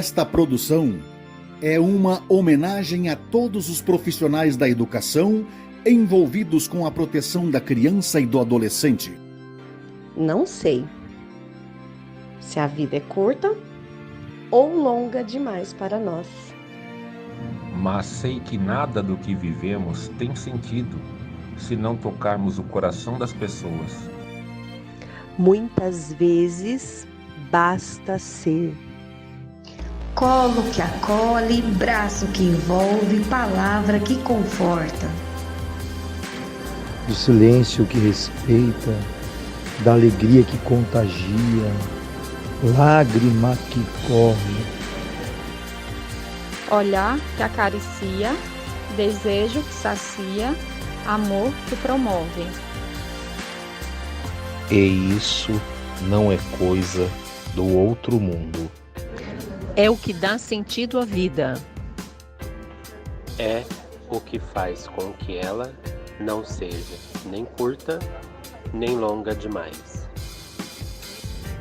Esta produção é uma homenagem a todos os profissionais da educação envolvidos com a proteção da criança e do adolescente. Não sei se a vida é curta ou longa demais para nós. Mas sei que nada do que vivemos tem sentido se não tocarmos o coração das pessoas. Muitas vezes basta ser. Colo que acolhe, braço que envolve, palavra que conforta. Do silêncio que respeita, da alegria que contagia, lágrima que corre. Olhar que acaricia, desejo que sacia, amor que promove. E isso não é coisa do outro mundo. É o que dá sentido à vida. É o que faz com que ela não seja nem curta, nem longa demais.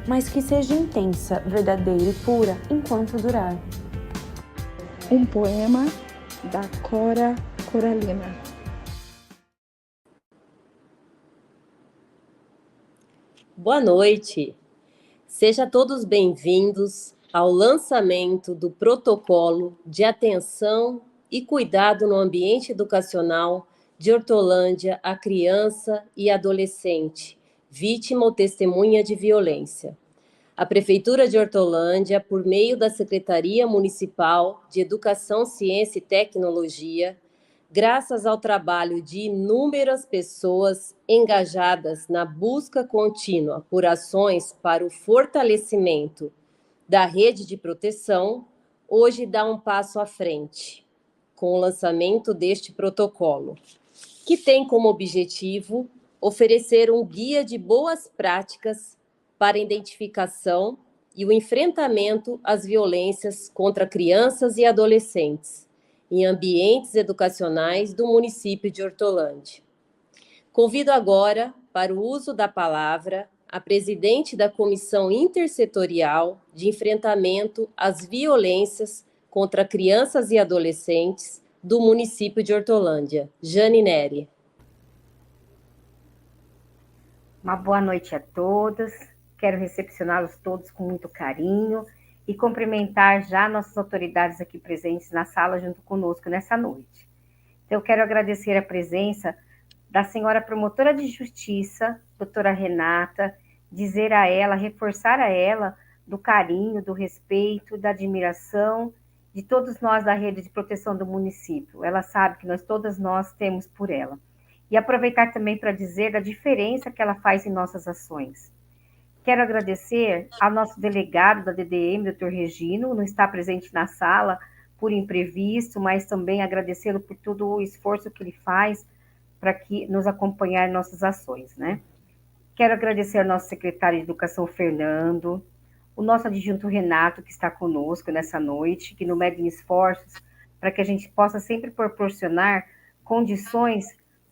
Mas que seja intensa, verdadeira e pura enquanto durar. Um poema da Cora Coralina. Boa noite. Sejam todos bem-vindos ao lançamento do Protocolo de Atenção e Cuidado no Ambiente Educacional de Hortolândia à Criança e Adolescente, vítima ou testemunha de violência. A Prefeitura de Hortolândia, por meio da Secretaria Municipal de Educação, Ciência e Tecnologia, graças ao trabalho de inúmeras pessoas engajadas na busca contínua por ações para o fortalecimento da rede de proteção, hoje dá um passo à frente, com o lançamento deste protocolo, que tem como objetivo oferecer um guia de boas práticas para a identificação e o enfrentamento às violências contra crianças e adolescentes em ambientes educacionais do município de Hortolândia. Convido agora para o uso da palavra a presidente da Comissão Intersetorial de Enfrentamento às Violências contra Crianças e Adolescentes do município de Hortolândia, Jane Neri. Uma boa noite a todos. Quero recepcioná-los todos com muito carinho e cumprimentar já nossas autoridades aqui presentes na sala junto conosco nessa noite. Então, eu quero agradecer a presença da senhora promotora de justiça, doutora Renata, dizer a ela, reforçar a ela do carinho, do respeito, da admiração de todos nós da rede de proteção do município. Ela sabe que todas nós temos por ela. E aproveitar também para dizer da diferença que ela faz em nossas ações. Quero agradecer ao nosso delegado da DDM, Dr. Regino, não está presente na sala por imprevisto, mas também agradecê-lo por todo o esforço que ele faz para nos acompanhar em nossas ações, né? Quero agradecer ao nosso secretário de Educação, Fernando, o nosso adjunto Renato, que está conosco nessa noite, que não mede esforços para que a gente possa sempre proporcionar condições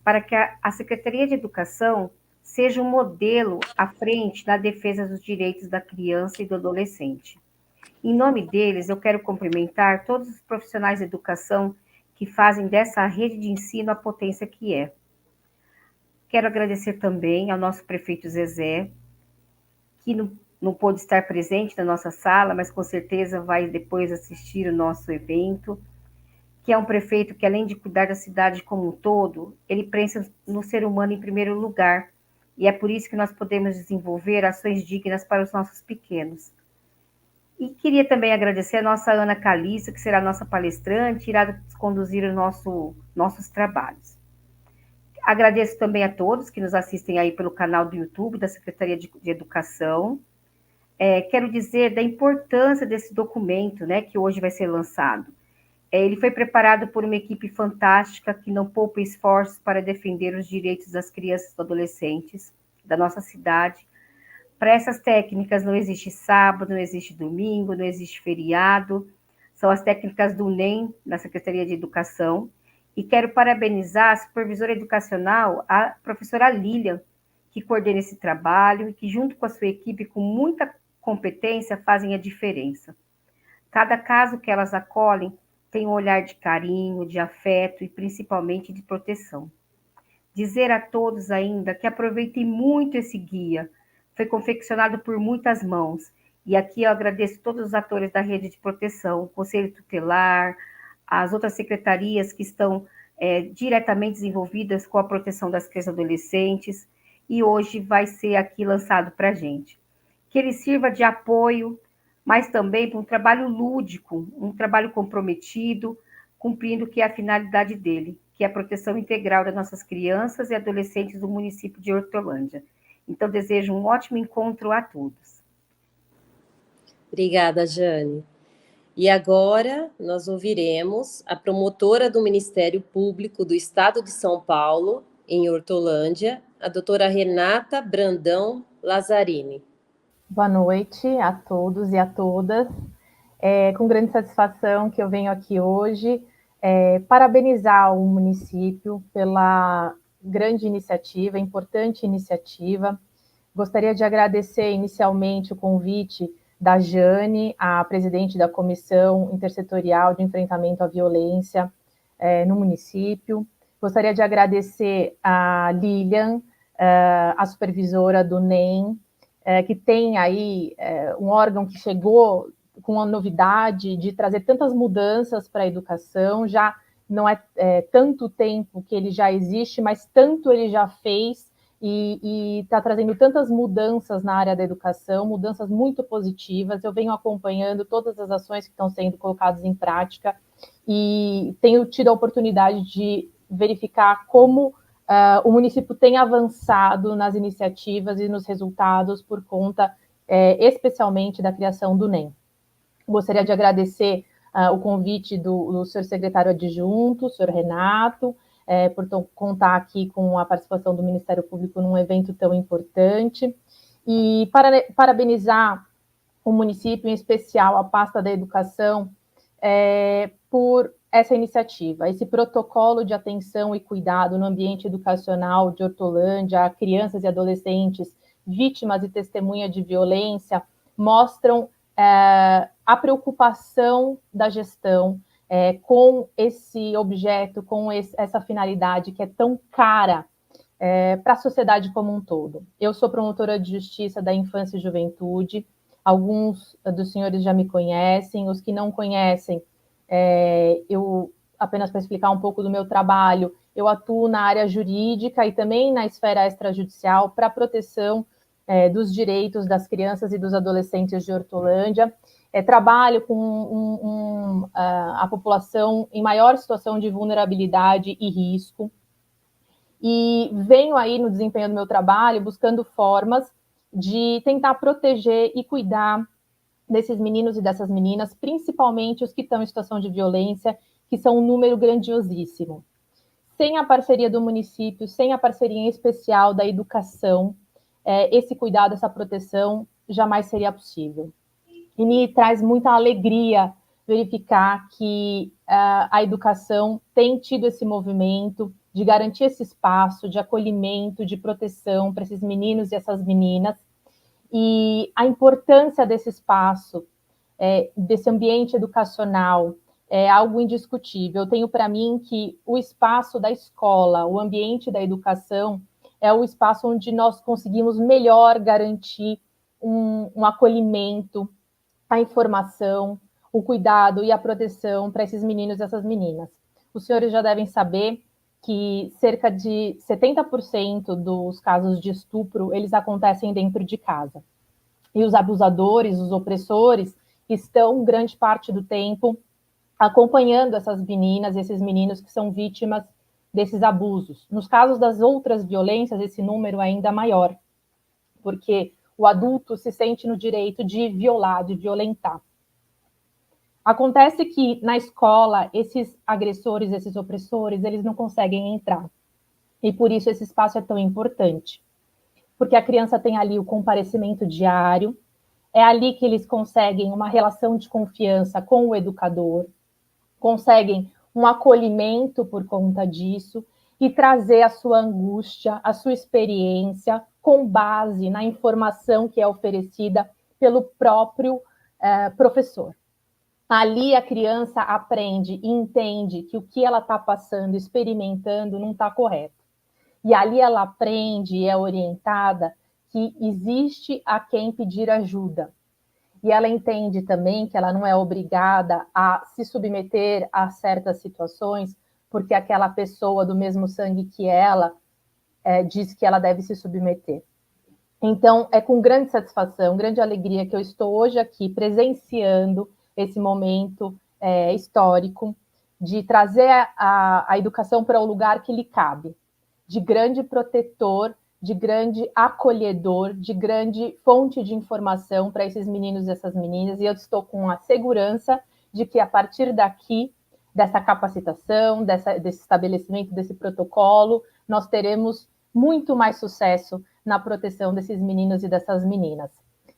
para que a Secretaria de Educação seja um modelo à frente na defesa dos direitos da criança e do adolescente. Em nome deles, eu quero cumprimentar todos os profissionais de educação que fazem dessa rede de ensino a potência que é. Quero agradecer também ao nosso prefeito Zezé, que não pôde estar presente na nossa sala, mas com certeza vai depois assistir o nosso evento, que é um prefeito que, além de cuidar da cidade como um todo, ele pensa no ser humano em primeiro lugar, e é por isso que nós podemos desenvolver ações dignas para os nossos pequenos. E queria também agradecer a nossa Ana Calissa, que será a nossa palestrante, irá conduzir nossos trabalhos. Agradeço também a todos que nos assistem aí pelo canal do YouTube da Secretaria de Educação. Quero dizer da importância desse documento, né, que hoje vai ser lançado. Ele foi preparado por uma equipe fantástica que não poupa esforços para defender os direitos das crianças e dos adolescentes da nossa cidade. Para essas técnicas não existe sábado, não existe domingo, não existe feriado. São as técnicas do NEM, da Secretaria de Educação. E quero parabenizar a supervisora educacional, a professora Lilian, que coordena esse trabalho e que, junto com a sua equipe, com muita competência, fazem a diferença. Cada caso que elas acolhem tem um olhar de carinho, de afeto e principalmente de proteção. Dizer a todos ainda que aproveitem muito esse guia. Foi confeccionado por muitas mãos. E aqui eu agradeço todos os atores da rede de proteção, o Conselho Tutelar, as outras secretarias que estão diretamente envolvidas com a proteção das crianças e adolescentes. E hoje vai ser aqui lançado para a gente. Que ele sirva de apoio, mas também para um trabalho lúdico, um trabalho comprometido, cumprindo o que é a finalidade dele, que é a proteção integral das nossas crianças e adolescentes do município de Hortolândia. Então, desejo um ótimo encontro a todos. Obrigada, Jane. E agora nós ouviremos a promotora do Ministério Público do Estado de São Paulo, em Hortolândia, a doutora Renata Brandão Lazzarini. Boa noite a todos e a todas. É com grande satisfação que eu venho aqui hoje parabenizar o município pela grande iniciativa, importante iniciativa. Gostaria de agradecer inicialmente o convite da Jane, a presidente da Comissão Intersetorial de Enfrentamento à Violência no município. Gostaria de agradecer a Lilian, a supervisora do NEM, que tem aí um órgão que chegou com a novidade de trazer tantas mudanças para a educação. Já não é tanto tempo que ele já existe, mas tanto ele já fez e está trazendo tantas mudanças na área da educação, mudanças muito positivas. Eu venho acompanhando todas as ações que estão sendo colocadas em prática e tenho tido a oportunidade de verificar como o município tem avançado nas iniciativas e nos resultados por conta, especialmente, da criação do NEM. Gostaria de agradecer o convite do senhor secretário adjunto, o senhor Renato, por contar aqui com a participação do Ministério Público num evento tão importante, e parabenizar o município, em especial a pasta da educação, por essa iniciativa, esse protocolo de atenção e cuidado no ambiente educacional de Hortolândia a crianças e adolescentes vítimas e testemunhas de violência, mostram a preocupação da gestão com esse objeto, com essa finalidade que é tão cara para a sociedade como um todo. Eu sou promotora de justiça da infância e juventude, alguns dos senhores já me conhecem, os que não conhecem, eu, apenas para explicar um pouco do meu trabalho, eu atuo na área jurídica e também na esfera extrajudicial para a proteção dos direitos das crianças e dos adolescentes de Hortolândia. Trabalho com a população em maior situação de vulnerabilidade e risco. E venho aí no desempenho do meu trabalho buscando formas de tentar proteger e cuidar desses meninos e dessas meninas, principalmente os que estão em situação de violência, que são um número grandiosíssimo. Sem a parceria do município, sem a parceria em especial da educação, esse cuidado, essa proteção jamais seria possível. E me traz muita alegria verificar que a educação tem tido esse movimento de garantir esse espaço de acolhimento, de proteção para esses meninos e essas meninas, e a importância desse espaço, desse ambiente educacional, é algo indiscutível. Eu tenho para mim que o espaço da escola, o ambiente da educação, é o espaço onde nós conseguimos melhor garantir um acolhimento, a informação, o cuidado e a proteção para esses meninos e essas meninas. Os senhores já devem saber que cerca de 70% dos casos de estupro, eles acontecem dentro de casa. E os abusadores, os opressores, estão grande parte do tempo acompanhando essas meninas, esses meninos que são vítimas desses abusos. Nos casos das outras violências, esse número é ainda maior, porque o adulto se sente no direito de violar, de violentar. Acontece que na escola, esses agressores, esses opressores, eles não conseguem entrar. E por isso esse espaço é tão importante. Porque a criança tem ali o comparecimento diário, é ali que eles conseguem uma relação de confiança com o educador, conseguem um acolhimento por conta disso e trazer a sua angústia, a sua experiência com base na informação que é oferecida pelo próprio professor. Ali a criança aprende e entende que o que ela está passando, experimentando, não está correto. E ali ela aprende e é orientada que existe a quem pedir ajuda. E ela entende também que ela não é obrigada a se submeter a certas situações, porque aquela pessoa do mesmo sangue que ela diz que ela deve se submeter. Então, é com grande satisfação, grande alegria que eu estou hoje aqui presenciando esse momento histórico de trazer a educação para o lugar que lhe cabe, de grande protetor, de grande acolhedor, de grande fonte de informação para esses meninos e essas meninas, e eu estou com a segurança de que a partir daqui, dessa capacitação, desse estabelecimento desse protocolo, nós teremos muito mais sucesso na proteção desses meninos e dessas meninas.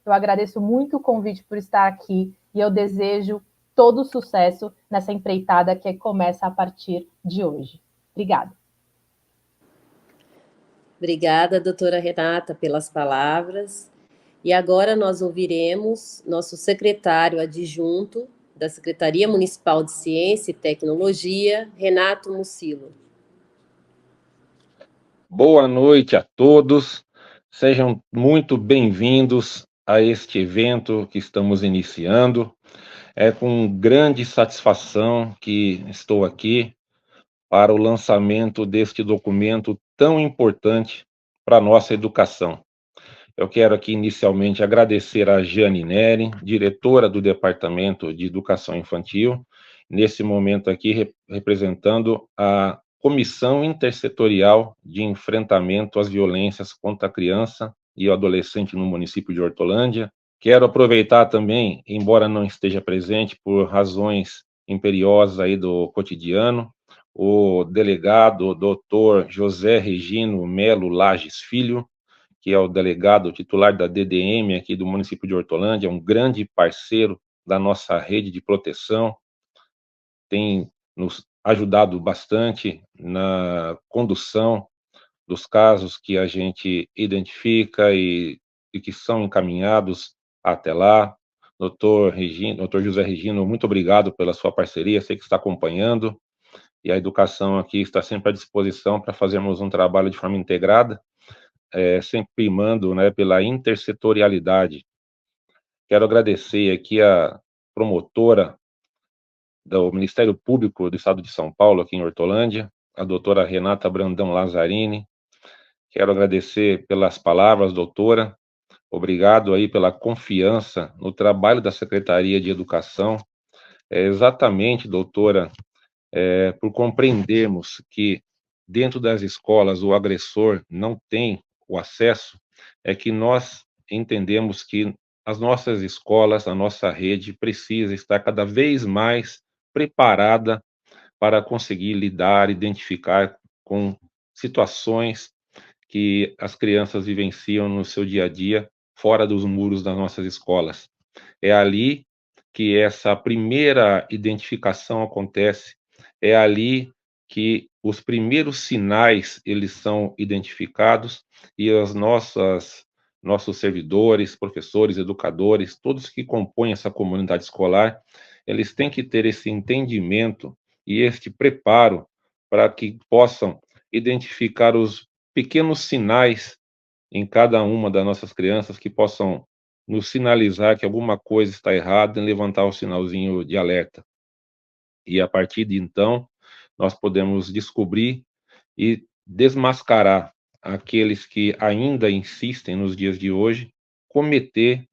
Eu agradeço muito o convite por estar aqui e eu desejo todo o sucesso nessa empreitada que começa a partir de hoje. Obrigada. Obrigada, doutora Renata, pelas palavras. E agora nós ouviremos nosso secretário adjunto da Secretaria Municipal de Ciência e Tecnologia, Renato Mucilo. Boa noite a todos, sejam muito bem-vindos a este evento que estamos iniciando. É com grande satisfação que estou aqui para o lançamento deste documento tão importante para a nossa educação. Eu quero aqui inicialmente agradecer a Jane Neri, diretora do Departamento de Educação Infantil, nesse momento aqui representando a Comissão Intersetorial de Enfrentamento às Violências contra a Criança e o Adolescente no município de Hortolândia. Quero aproveitar também, embora não esteja presente por razões imperiosas aí do cotidiano, o delegado Dr. José Regino Melo Lages Filho, que é o delegado titular da DDM aqui do município de Hortolândia, um grande parceiro da nossa rede de proteção, tem nos ajudado bastante na condução dos casos que a gente identifica e que são encaminhados até lá. Doutor José Regino, muito obrigado pela sua parceria, sei que está acompanhando, e a educação aqui está sempre à disposição para fazermos um trabalho de forma integrada, sempre primando, né, pela intersetorialidade. Quero agradecer aqui a promotora do Ministério Público do Estado de São Paulo, aqui em Hortolândia, a doutora Renata Brandão Lazzarini. Quero agradecer pelas palavras, doutora. Obrigado aí pela confiança no trabalho da Secretaria de Educação. Exatamente, doutora, por compreendermos que dentro das escolas o agressor não tem o acesso, é que nós entendemos que as nossas escolas, a nossa rede precisa estar cada vez mais preparada para conseguir lidar, identificar com situações que as crianças vivenciam no seu dia a dia, fora dos muros das nossas escolas. É ali que essa primeira identificação acontece, é ali que os primeiros sinais eles são identificados e nossos servidores, professores, educadores, todos que compõem essa comunidade escolar, eles têm que ter esse entendimento e este preparo para que possam identificar os pequenos sinais em cada uma das nossas crianças que possam nos sinalizar que alguma coisa está errada e levantar o sinalzinho de alerta. E a partir de então, nós podemos descobrir e desmascarar aqueles que ainda insistem nos dias de hoje cometer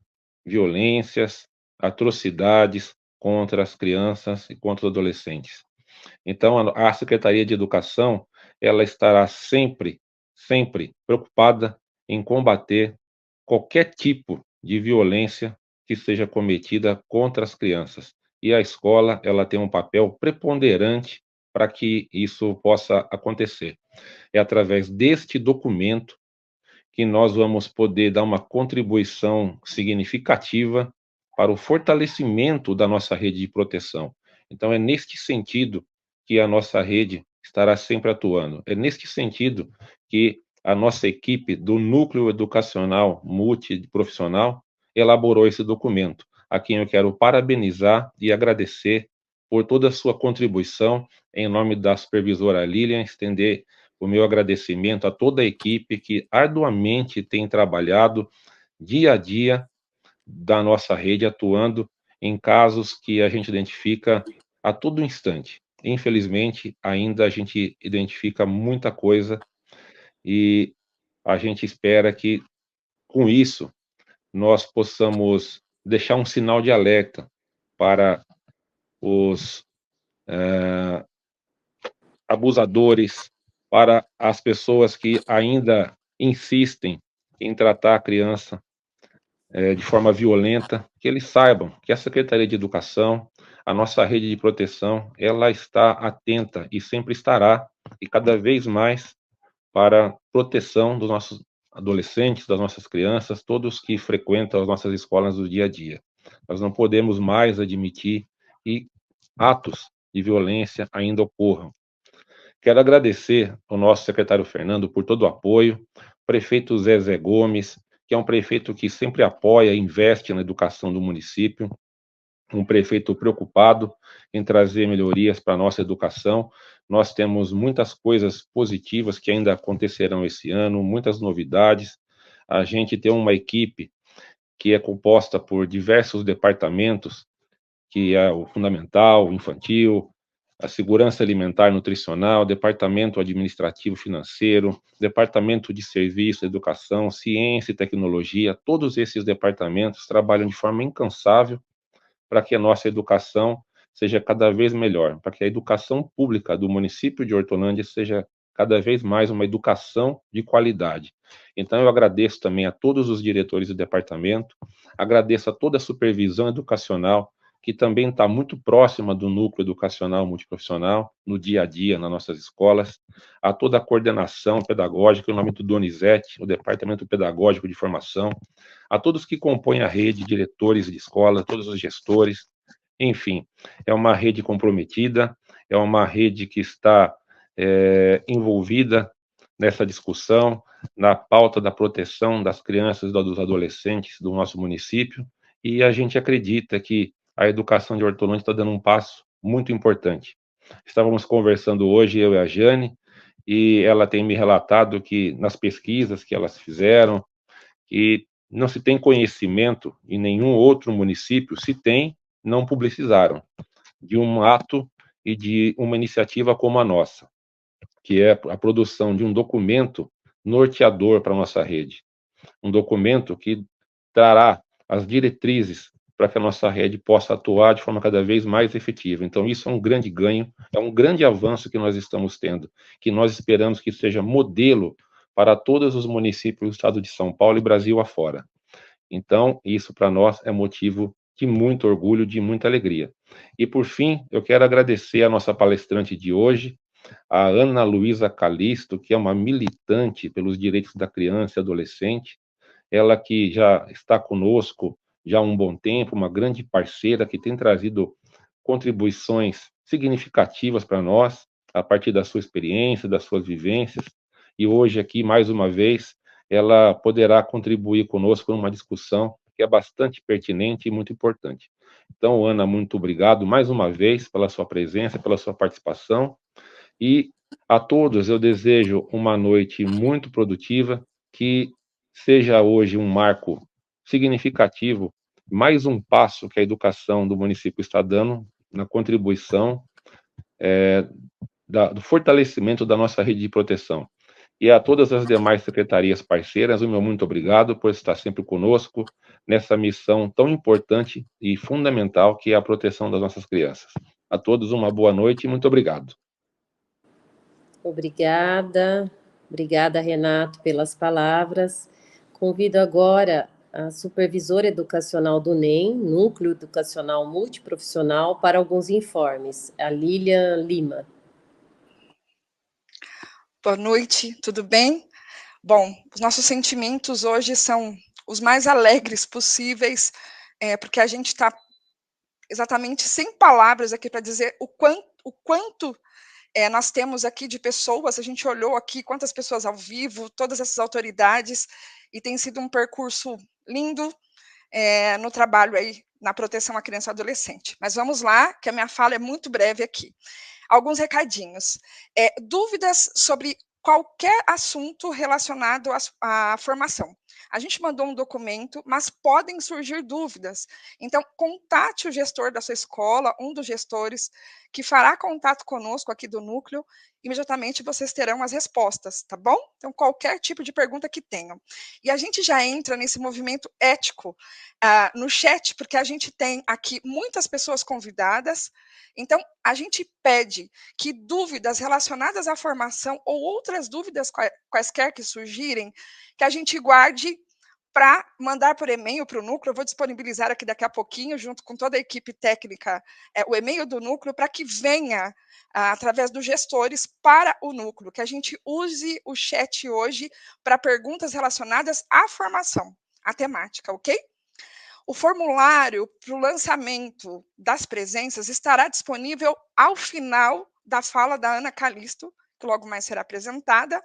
violências, atrocidades contra as crianças e contra os adolescentes. Então, a Secretaria de Educação, ela estará sempre preocupada em combater qualquer tipo de violência que seja cometida contra as crianças. E a escola, ela tem um papel preponderante para que isso possa acontecer. É através deste documento que nós vamos poder dar uma contribuição significativa para o fortalecimento da nossa rede de proteção. Então, é neste sentido que a nossa rede estará sempre atuando. É neste sentido que a nossa equipe do Núcleo Educacional Multiprofissional elaborou esse documento, a quem eu quero parabenizar e agradecer por toda a sua contribuição, em nome da supervisora Lilian, estender o meu agradecimento a toda a equipe que arduamente tem trabalhado dia a dia da nossa rede, atuando em casos que a gente identifica a todo instante. Infelizmente, ainda a gente identifica muita coisa e a gente espera que, com isso, nós possamos deixar um sinal de alerta para os abusadores, para as pessoas que ainda insistem em tratar a criança de forma violenta, que eles saibam que a Secretaria de Educação, a nossa rede de proteção, ela está atenta e sempre estará, e cada vez mais, para a proteção dos nossos adolescentes, das nossas crianças, todos que frequentam as nossas escolas do dia a dia. Nós não podemos mais admitir que atos de violência ainda ocorram. Quero agradecer ao nosso secretário Fernando por todo o apoio, prefeito Zé Gomes, que é um prefeito que sempre apoia e investe na educação do município, um prefeito preocupado em trazer melhorias para a nossa educação. Nós temos muitas coisas positivas que ainda acontecerão esse ano, muitas novidades. A gente tem uma equipe que é composta por diversos departamentos, que é o fundamental, o infantil, a segurança alimentar e nutricional, departamento administrativo financeiro, departamento de serviço, educação, ciência e tecnologia. Todos esses departamentos trabalham de forma incansável para que a nossa educação seja cada vez melhor, para que a educação pública do município de Hortolândia seja cada vez mais uma educação de qualidade. Então, eu agradeço também a todos os diretores do departamento, agradeço a toda a supervisão educacional, que também está muito próxima do núcleo educacional multiprofissional, no dia a dia, nas nossas escolas, a toda a coordenação pedagógica, em nome do Donizete, o Departamento Pedagógico de Formação, a todos que compõem a rede, diretores de escola, todos os gestores, enfim, é uma rede comprometida, é uma rede que está envolvida nessa discussão, na pauta da proteção das crianças e dos adolescentes do nosso município, e a gente acredita que a educação de Hortolândia está dando um passo muito importante. Estávamos conversando hoje, eu e a Jane, e ela tem me relatado que nas pesquisas que elas fizeram, que não se tem conhecimento em nenhum outro município, se tem, não publicizaram, de um ato e de uma iniciativa como a nossa, que é a produção de um documento norteador para a nossa rede. Um documento que trará as diretrizes para que a nossa rede possa atuar de forma cada vez mais efetiva. Então, isso é um grande ganho, é um grande avanço que nós estamos tendo, que nós esperamos que seja modelo para todos os municípios do estado de São Paulo e Brasil afora. Então, isso para nós é motivo de muito orgulho, de muita alegria. E, por fim, eu quero agradecer a nossa palestrante de hoje, a Ana Luísa Calisto, que é uma militante pelos direitos da criança e adolescente, ela que já está conosco já há um bom tempo, uma grande parceira que tem trazido contribuições significativas para nós, a partir da sua experiência, das suas vivências, e hoje aqui, mais uma vez, ela poderá contribuir conosco numa discussão que é bastante pertinente e muito importante. Então, Ana, muito obrigado mais uma vez pela sua presença, pela sua participação, e a todos eu desejo uma noite muito produtiva, que seja hoje um marco significativo, mais um passo que a educação do município está dando na contribuição do fortalecimento da nossa rede de proteção. E a todas as demais secretarias parceiras, o meu muito obrigado por estar sempre conosco nessa missão tão importante e fundamental que é a proteção das nossas crianças. A todos uma boa noite e muito obrigado. Obrigada, Renato, pelas palavras. Convido agora a supervisora educacional do NEM, Núcleo Educacional Multiprofissional, para alguns informes. A Lilian Lima. Boa noite, tudo bem? Bom, os nossos sentimentos hoje são os mais alegres possíveis, porque a gente está exatamente sem palavras aqui para dizer o quanto nós temos aqui de pessoas. A gente olhou aqui quantas pessoas ao vivo, todas essas autoridades, e tem sido um percurso lindo no trabalho aí na proteção à criança e adolescente. Mas vamos lá, que a minha fala é muito breve aqui. Alguns recadinhos. Dúvidas sobre qualquer assunto relacionado à formação. A gente mandou um documento, mas podem surgir dúvidas. Então, contate o gestor da sua escola, um dos gestores, que fará contato conosco aqui do núcleo. Imediatamente vocês terão as respostas, tá bom? Então, qualquer tipo de pergunta que tenham. E a gente já entra nesse movimento ético no chat, porque a gente tem aqui muitas pessoas convidadas. Então, a gente pede que dúvidas relacionadas à formação ou outras dúvidas quaisquer que surgirem, que a gente guarde para mandar por e-mail para o núcleo. Eu vou disponibilizar aqui daqui a pouquinho, junto com toda a equipe técnica, o e-mail do núcleo, para que venha, através dos gestores, para o núcleo, que a gente use o chat hoje para perguntas relacionadas à formação, à temática, ok? O formulário para o lançamento das presenças estará disponível ao final da fala da Ana Calisto, que logo mais será apresentada.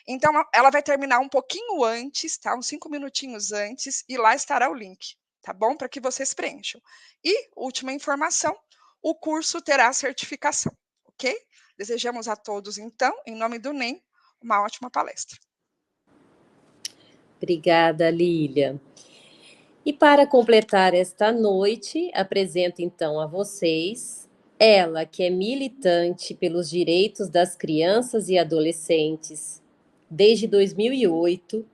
Então, ela vai terminar um pouquinho antes, tá? Uns 5 minutinhos antes, e lá estará o link, tá bom? Para que vocês preencham. E, última informação, o curso terá certificação, ok? Desejamos a todos, então, em nome do NEM, uma ótima palestra. Obrigada, Lília. E para completar esta noite, apresento então a vocês ela, que é militante pelos direitos das crianças e adolescentes desde 2008,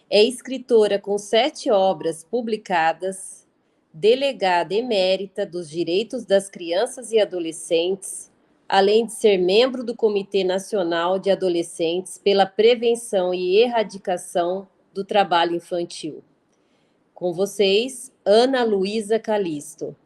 é escritora com 7 obras publicadas, delegada emérita dos direitos das crianças e adolescentes, além de ser membro do Comitê Nacional de Adolescentes pela Prevenção e Erradicação do Trabalho Infantil. Com vocês, Ana Luísa Calisto.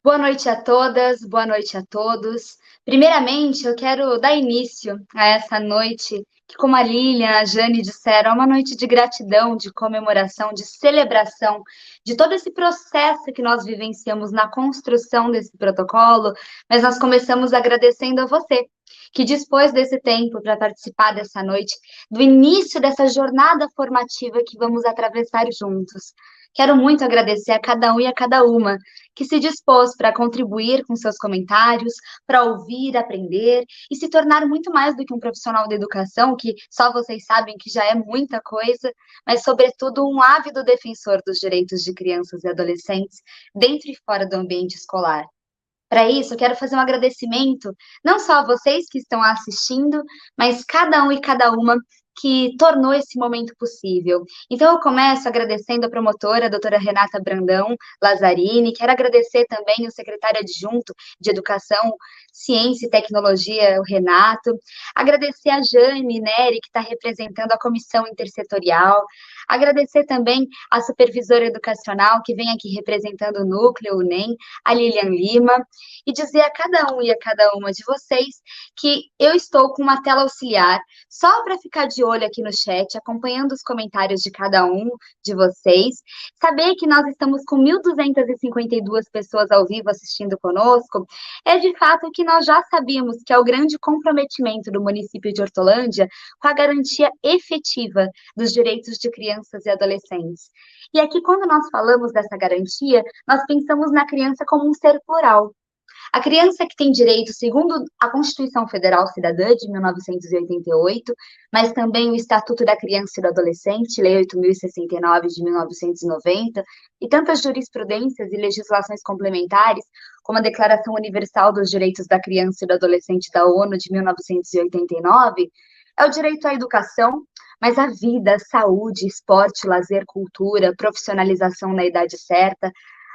Boa noite a todas, boa noite a todos. Primeiramente, eu quero dar início a essa noite, que, como a Lilian e a Jane disseram, é uma noite de gratidão, de comemoração, de celebração, de todo esse processo que nós vivenciamos na construção desse protocolo, mas nós começamos agradecendo a você, que dispôs desse tempo para participar dessa noite, do início dessa jornada formativa que vamos atravessar juntos. Quero muito agradecer a cada um e a cada uma que se dispôs para contribuir com seus comentários, para ouvir, aprender e se tornar muito mais do que um profissional da educação, que só vocês sabem que já é muita coisa, mas, sobretudo, um ávido defensor dos direitos de crianças e adolescentes dentro e fora do ambiente escolar. Para isso, eu quero fazer um agradecimento não só a vocês que estão assistindo, mas cada um e cada uma que tornou esse momento possível. Então, eu começo agradecendo a promotora, a doutora Renata Brandão Lazzarini, quero agradecer também o secretário adjunto de Educação, Ciência e Tecnologia, o Renato, agradecer a Jane Neri, que está representando a comissão intersetorial, agradecer também a supervisora educacional, que vem aqui representando o núcleo, o NEM, a Lilian Lima, e dizer a cada um e a cada uma de vocês que eu estou com uma tela auxiliar, só para ficar de olho aqui no chat, acompanhando os comentários de cada um de vocês, saber que nós estamos com 1.252 pessoas ao vivo assistindo conosco, é de fato que nós já sabíamos que é o grande comprometimento do município de Hortolândia com a garantia efetiva dos direitos de crianças e adolescentes. E aqui, quando nós falamos dessa garantia, nós pensamos na criança como um ser plural. A criança que tem direito, segundo a Constituição Federal Cidadã de 1988, mas também o Estatuto da Criança e do Adolescente, Lei 8.069 de 1990, e tantas jurisprudências e legislações complementares, como a Declaração Universal dos Direitos da Criança e do Adolescente da ONU de 1989, é o direito à educação, mas a vida, saúde, esporte, lazer, cultura, profissionalização na idade certa,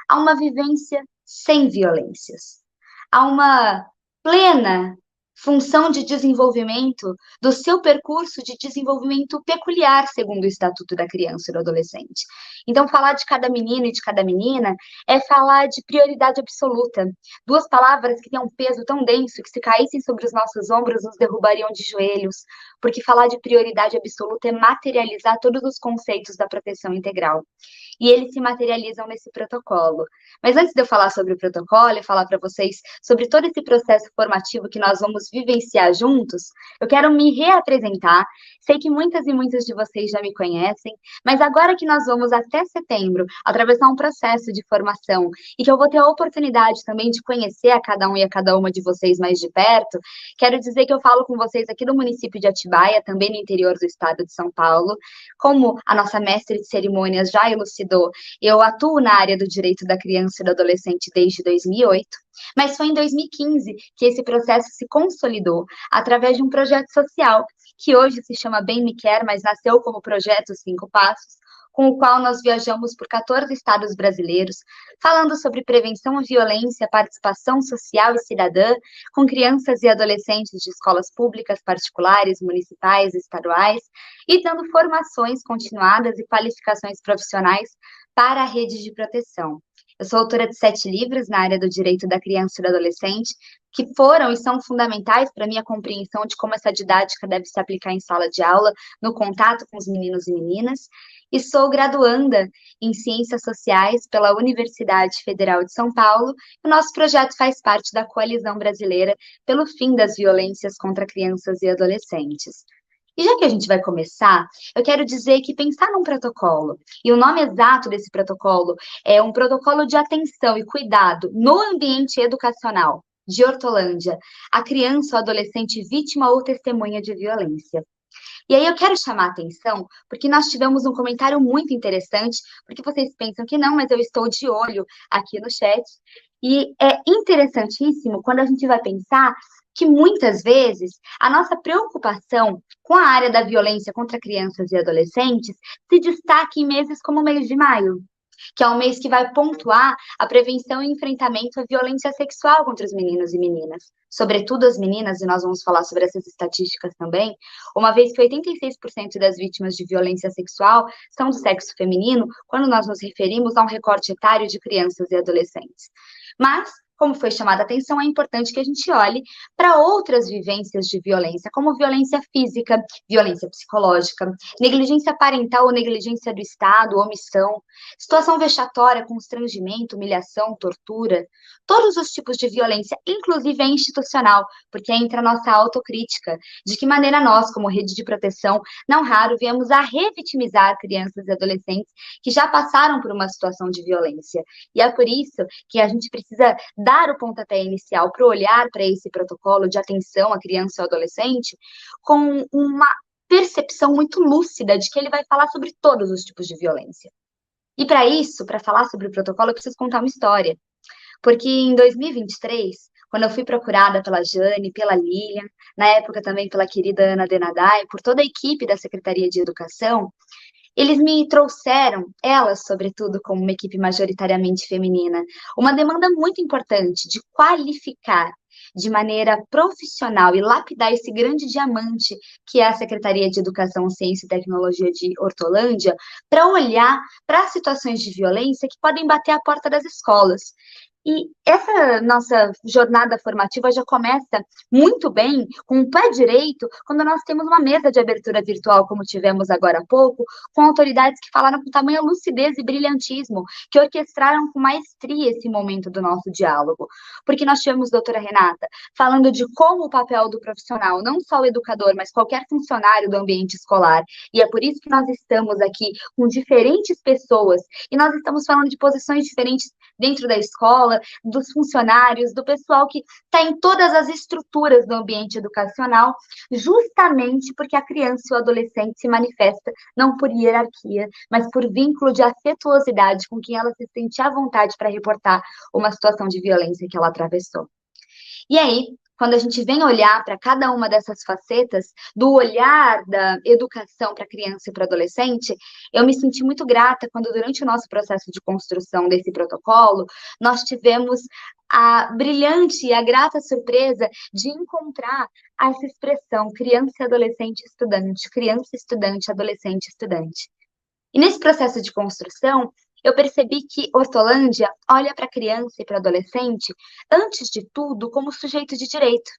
a uma vivência sem violências. Há uma plena função de desenvolvimento do seu percurso de desenvolvimento peculiar, segundo o Estatuto da Criança e do Adolescente. Então, falar de cada menino e de cada menina é falar de prioridade absoluta. 2 palavras que têm um peso tão denso que, se caíssem sobre os nossos ombros, nos derrubariam de joelhos, porque falar de prioridade absoluta é materializar todos os conceitos da proteção integral. E eles se materializam nesse protocolo. Mas antes de eu falar sobre o protocolo e falar para vocês sobre todo esse processo formativo que nós vamos possamos vivenciar juntos, eu quero me reapresentar. Sei que muitas e muitos de vocês já me conhecem, mas agora que nós vamos até setembro atravessar um processo de formação e que eu vou ter a oportunidade também de conhecer a cada um e a cada uma de vocês mais de perto, quero dizer que eu falo com vocês aqui do município de Atibaia, também no interior do estado de São Paulo. Como a nossa mestre de cerimônias já elucidou, eu atuo na área do direito da criança e do adolescente desde 2008, mas foi em 2015 que esse processo se consolidou através de um projeto social que hoje se chama Bem Me Quer, mas nasceu como projeto 5 Passos, com o qual nós viajamos por 14 estados brasileiros, falando sobre prevenção à violência, participação social e cidadã, com crianças e adolescentes de escolas públicas, particulares, municipais, estaduais, e dando formações continuadas e qualificações profissionais para a rede de proteção. Eu sou autora de 7 livros na área do direito da criança e do adolescente, que foram e são fundamentais para a minha compreensão de como essa didática deve se aplicar em sala de aula, no contato com os meninos e meninas, e sou graduanda em Ciências Sociais pela Universidade Federal de São Paulo. O nosso projeto faz parte da Coalizão Brasileira pelo Fim das Violências contra Crianças e Adolescentes. E já que a gente vai começar, eu quero dizer que pensar num protocolo, e o nome exato desse protocolo é um protocolo de atenção e cuidado no ambiente educacional de Hortolândia, a criança ou adolescente vítima ou testemunha de violência. E aí eu quero chamar a atenção, porque nós tivemos um comentário muito interessante, porque vocês pensam que não, mas eu estou de olho aqui no chat, e é interessantíssimo quando a gente vai pensar que muitas vezes a nossa preocupação com a área da violência contra crianças e adolescentes se destaca em meses como o mês de maio, que é um mês que vai pontuar a prevenção e enfrentamento à violência sexual contra os meninos e meninas, sobretudo as meninas, e nós vamos falar sobre essas estatísticas também, uma vez que 86% das vítimas de violência sexual são do sexo feminino, quando nós nos referimos a um recorte etário de crianças e adolescentes. Mas, como foi chamada a atenção, é importante que a gente olhe para outras vivências de violência, como violência física, violência psicológica, negligência parental ou negligência do Estado, omissão, situação vexatória, constrangimento, humilhação, tortura, todos os tipos de violência, inclusive a institucional, porque entra a nossa autocrítica, de que maneira nós, como rede de proteção, não raro viemos a revitimizar crianças e adolescentes que já passaram por uma situação de violência. E é por isso que a gente precisa dar o pontapé inicial para olhar para esse protocolo de atenção à criança e ao adolescente com uma percepção muito lúcida de que ele vai falar sobre todos os tipos de violência. E para isso, para falar sobre o protocolo, eu preciso contar uma história. Porque em 2023, quando eu fui procurada pela Jane, pela Lilian, na época também pela querida Ana Denadai, por toda a equipe da Secretaria de Educação, eles me trouxeram, elas, sobretudo, como uma equipe majoritariamente feminina, uma demanda muito importante de qualificar de maneira profissional e lapidar esse grande diamante que é a Secretaria de Educação, Ciência e Tecnologia de Hortolândia, para olhar para situações de violência que podem bater a porta das escolas. E essa nossa jornada formativa já começa muito bem, com o pé direito, quando nós temos uma mesa de abertura virtual, como tivemos agora há pouco, com autoridades que falaram com tamanha lucidez e brilhantismo, que orquestraram com maestria esse momento do nosso diálogo. Porque nós tivemos a doutora Renata falando de como o papel do profissional, não só o educador, mas qualquer funcionário do ambiente escolar. E é por isso que nós estamos aqui com diferentes pessoas, e nós estamos falando de posições diferentes dentro da escola, dos funcionários, do pessoal que está em todas as estruturas do ambiente educacional, justamente porque a criança e o adolescente se manifesta não por hierarquia, mas por vínculo de afetuosidade com quem ela se sente à vontade para reportar uma situação de violência que ela atravessou. E aí, quando a gente vem olhar para cada uma dessas facetas do olhar da educação para a criança e para o adolescente, eu me senti muito grata quando, durante o nosso processo de construção desse protocolo, nós tivemos a brilhante e a grata surpresa de encontrar essa expressão criança e adolescente estudante, criança estudante, adolescente estudante. E nesse processo de construção, eu percebi que Hortolândia olha para a criança e para o adolescente, antes de tudo, como sujeito de direito,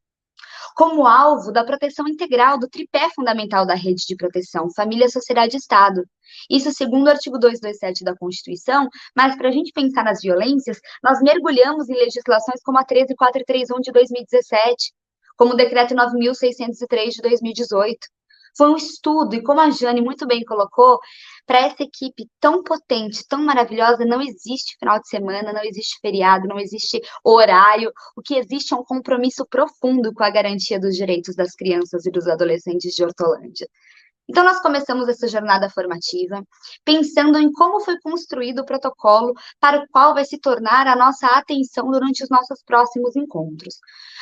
como alvo da proteção integral do tripé fundamental da rede de proteção, família, sociedade e Estado. Isso segundo o artigo 227 da Constituição, mas para a gente pensar nas violências, nós mergulhamos em legislações como a 13431 de 2017, como o Decreto 9.603 de 2018. Foi um estudo, e como a Jane muito bem colocou, para essa equipe tão potente, tão maravilhosa, não existe final de semana, não existe feriado, não existe horário. O que existe é um compromisso profundo com a garantia dos direitos das crianças e dos adolescentes de Hortolândia. Então, nós começamos essa jornada formativa pensando em como foi construído o protocolo para o qual vai se tornar a nossa atenção durante os nossos próximos encontros.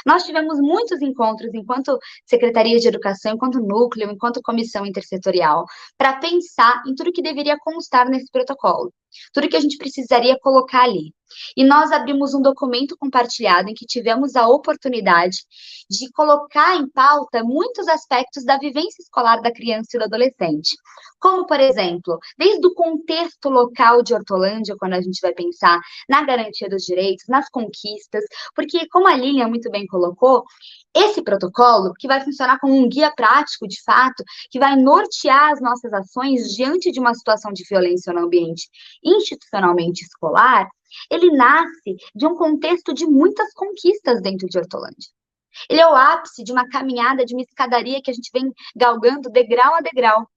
Nós tivemos muitos encontros enquanto Secretaria de Educação, enquanto núcleo, enquanto comissão intersetorial, para pensar em tudo que deveria constar nesse protocolo, tudo que a gente precisaria colocar ali. E nós abrimos um documento compartilhado em que tivemos a oportunidade de colocar em pauta muitos aspectos da vivência escolar da criança e do adolescente. Como, por exemplo, desde o contexto local de Hortolândia, quando a gente vai pensar na garantia dos direitos, nas conquistas, porque, como a Lilian muito bem colocou, esse protocolo, que vai funcionar como um guia prático, de fato, que vai nortear as nossas ações diante de uma situação de violência no ambiente institucionalmente escolar, ele nasce de um contexto de muitas conquistas dentro de Hortolândia. Ele é o ápice de uma caminhada, de uma escadaria que a gente vem galgando degrau a degrau.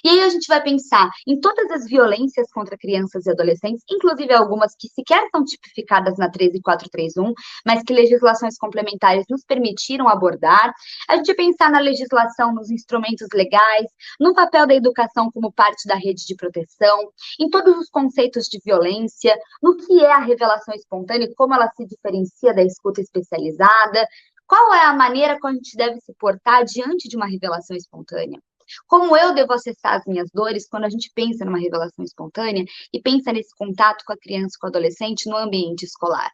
E aí a gente vai pensar em todas as violências contra crianças e adolescentes, inclusive algumas que sequer são tipificadas na 13431, mas que legislações complementares nos permitiram abordar. A gente vai pensar na legislação, nos instrumentos legais, no papel da educação como parte da rede de proteção, em todos os conceitos de violência, no que é a revelação espontânea, como ela se diferencia da escuta especializada, qual é a maneira como a gente deve se portar diante de uma revelação espontânea. Como eu devo acessar as minhas dores quando a gente pensa numa revelação espontânea e pensa nesse contato com a criança e com o adolescente no ambiente escolar.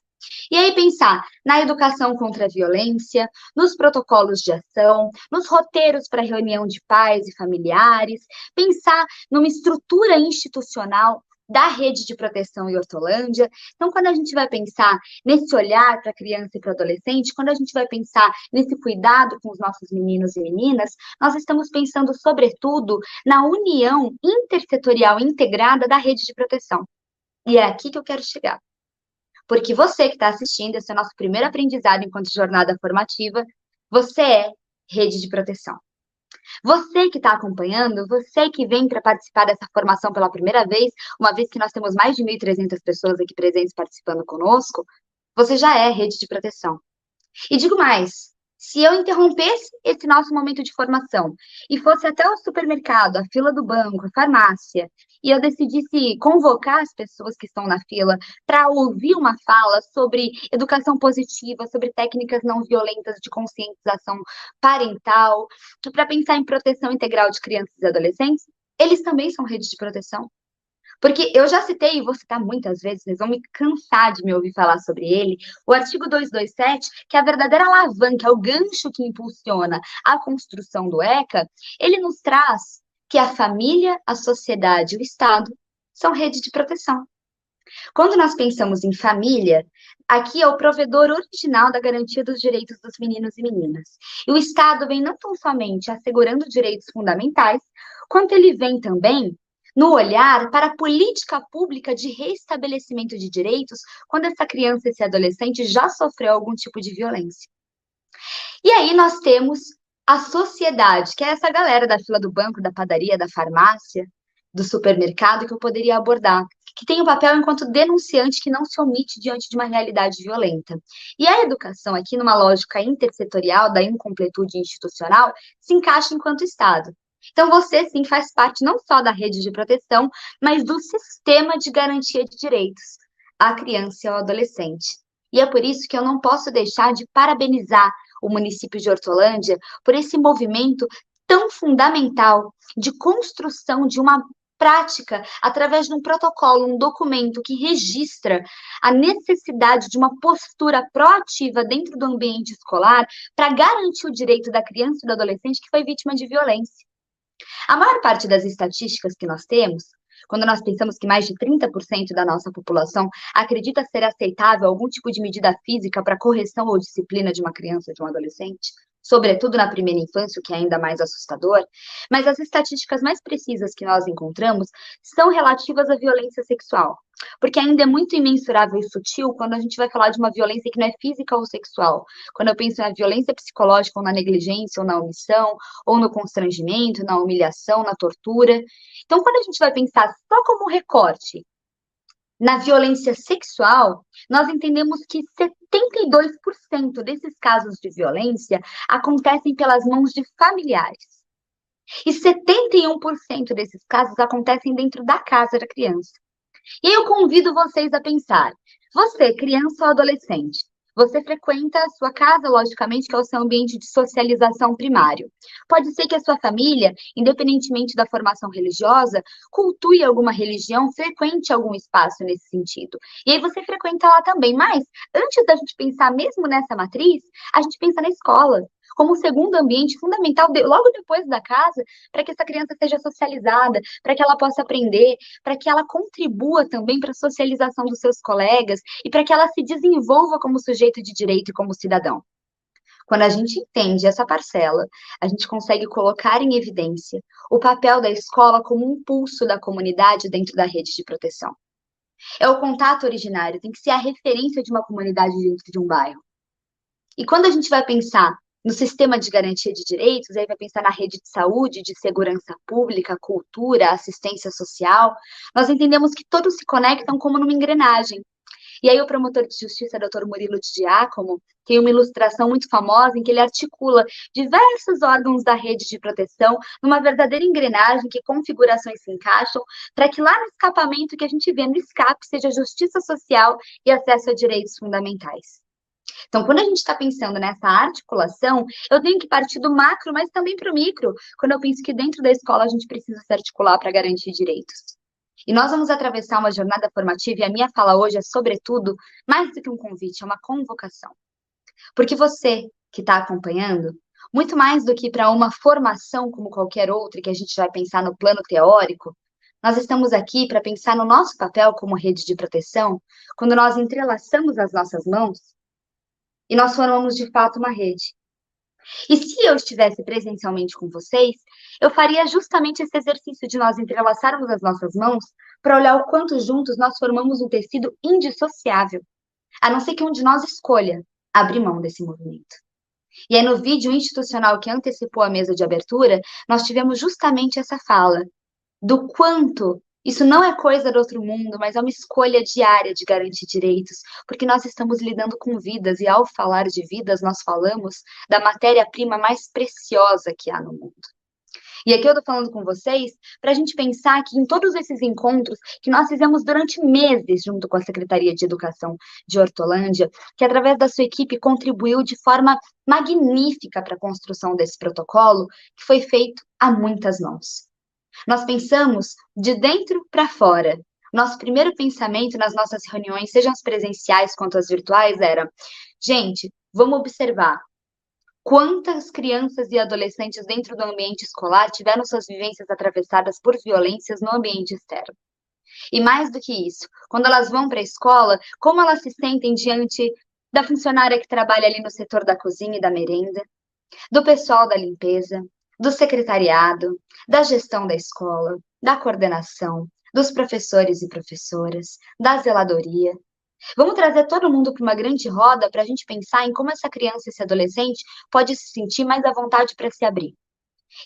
E aí pensar na educação contra a violência, nos protocolos de ação, nos roteiros para reunião de pais e familiares, pensar numa estrutura institucional da rede de proteção em Hortolândia. Então, quando a gente vai pensar nesse olhar para a criança e para o adolescente, quando a gente vai pensar nesse cuidado com os nossos meninos e meninas, nós estamos pensando, sobretudo, na união intersetorial integrada da rede de proteção. E é aqui que eu quero chegar. Porque você que está assistindo, esse é o nosso primeiro aprendizado enquanto jornada formativa, você é rede de proteção. Você que está acompanhando, você que vem para participar dessa formação pela primeira vez, uma vez que nós temos mais de 1.300 pessoas aqui presentes participando conosco, você já é rede de proteção. E digo mais, se eu interrompesse esse nosso momento de formação e fosse até o supermercado, a fila do banco, a farmácia, e eu decidisse convocar as pessoas que estão na fila para ouvir uma fala sobre educação positiva, sobre técnicas não violentas de conscientização parental, para pensar em proteção integral de crianças e adolescentes, eles também são rede de proteção. Porque eu já citei, e vou citar muitas vezes, vocês vão me cansar de me ouvir falar sobre ele, o artigo 227, que é a verdadeira alavanca, é o gancho que impulsiona a construção do ECA, ele nos traz que a família, a sociedade e o Estado são rede de proteção. Quando nós pensamos em família, aqui é o provedor original da garantia dos direitos dos meninos e meninas. E o Estado vem não tão somente assegurando direitos fundamentais, quanto ele vem também no olhar para a política pública de restabelecimento de direitos quando essa criança, esse adolescente já sofreu algum tipo de violência. E aí nós temos a sociedade, que é essa galera da fila do banco, da padaria, da farmácia, do supermercado, que eu poderia abordar, que tem um papel enquanto denunciante que não se omite diante de uma realidade violenta. E a educação, aqui numa lógica intersetorial da incompletude institucional, se encaixa enquanto Estado. Então, você, sim, faz parte não só da rede de proteção, mas do sistema de garantia de direitos à criança e ao adolescente. E é por isso que eu não posso deixar de parabenizar o município de Hortolândia por esse movimento tão fundamental de construção de uma prática através de um protocolo, um documento que registra a necessidade de uma postura proativa dentro do ambiente escolar para garantir o direito da criança e do adolescente que foi vítima de violência. A maior parte das estatísticas que nós temos, quando nós pensamos que mais de 30% da nossa população acredita ser aceitável algum tipo de medida física para correção ou disciplina de uma criança ou de um adolescente, sobretudo na primeira infância, o que é ainda mais assustador, mas as estatísticas mais precisas que nós encontramos são relativas à violência sexual, porque ainda é muito imensurável e sutil quando a gente vai falar de uma violência que não é física ou sexual. Quando eu penso na violência psicológica, ou na negligência, ou na omissão, ou no constrangimento, na humilhação, na tortura. Então, quando a gente vai pensar só como recorte na violência sexual, nós entendemos que 72% desses casos de violência acontecem pelas mãos de familiares. E 71% desses casos acontecem dentro da casa da criança. E eu convido vocês a pensar, você, criança ou adolescente, você frequenta a sua casa, logicamente, que é o seu ambiente de socialização primário. Pode ser que a sua família, independentemente da formação religiosa, cultue alguma religião, frequente algum espaço nesse sentido. E aí você frequenta lá também. Mas, antes da gente pensar mesmo nessa matriz, a gente pensa na escola, como um segundo ambiente fundamental, logo depois da casa, para que essa criança seja socializada, para que ela possa aprender, para que ela contribua também para a socialização dos seus colegas e para que ela se desenvolva como sujeito de direito e como cidadão. Quando a gente entende essa parcela, a gente consegue colocar em evidência o papel da escola como um pulso da comunidade dentro da rede de proteção. É o contato originário, tem que ser a referência de uma comunidade dentro de um bairro. E quando a gente vai pensar no sistema de garantia de direitos, aí vai pensar na rede de saúde, de segurança pública, cultura, assistência social, nós entendemos que todos se conectam como numa engrenagem. E aí o promotor de justiça, Dr. Murilo de Giacomo, tem uma ilustração muito famosa em que ele articula diversos órgãos da rede de proteção numa verdadeira engrenagem que configurações se encaixam para que lá no escapamento que a gente vê no escape seja justiça social e acesso a direitos fundamentais. Então, quando a gente está pensando nessa articulação, eu tenho que partir do macro, mas também para o micro, quando eu penso que dentro da escola a gente precisa se articular para garantir direitos. E nós vamos atravessar uma jornada formativa, e a minha fala hoje é, sobretudo, mais do que um convite, é uma convocação. Porque você que está acompanhando, muito mais do que para uma formação como qualquer outra, que a gente vai pensar no plano teórico, nós estamos aqui para pensar no nosso papel como rede de proteção, quando nós entrelaçamos as nossas mãos, e nós formamos, de fato, uma rede. E se eu estivesse presencialmente com vocês, eu faria justamente esse exercício de nós entrelaçarmos as nossas mãos para olhar o quanto juntos nós formamos um tecido indissociável, a não ser que um de nós escolha abrir mão desse movimento. E aí no vídeo institucional que antecipou a mesa de abertura, nós tivemos justamente essa fala do quanto isso não é coisa do outro mundo, mas é uma escolha diária de garantir direitos, porque nós estamos lidando com vidas, e ao falar de vidas, nós falamos da matéria-prima mais preciosa que há no mundo. E aqui eu estou falando com vocês para a gente pensar que em todos esses encontros que nós fizemos durante meses junto com a Secretaria de Educação de Hortolândia, que através da sua equipe contribuiu de forma magnífica para a construção desse protocolo, que foi feito a muitas mãos. Nós pensamos de dentro para fora. Nosso primeiro pensamento nas nossas reuniões, sejam as presenciais quanto as virtuais, era: gente, vamos observar quantas crianças e adolescentes dentro do ambiente escolar tiveram suas vivências atravessadas por violências no ambiente externo. E mais do que isso, quando elas vão para a escola, como elas se sentem diante da funcionária que trabalha ali no setor da cozinha e da merenda, do pessoal da limpeza, do secretariado, da gestão da escola, da coordenação, dos professores e professoras, da zeladoria. Vamos trazer todo mundo para uma grande roda para a gente pensar em como essa criança e esse adolescente pode se sentir mais à vontade para se abrir.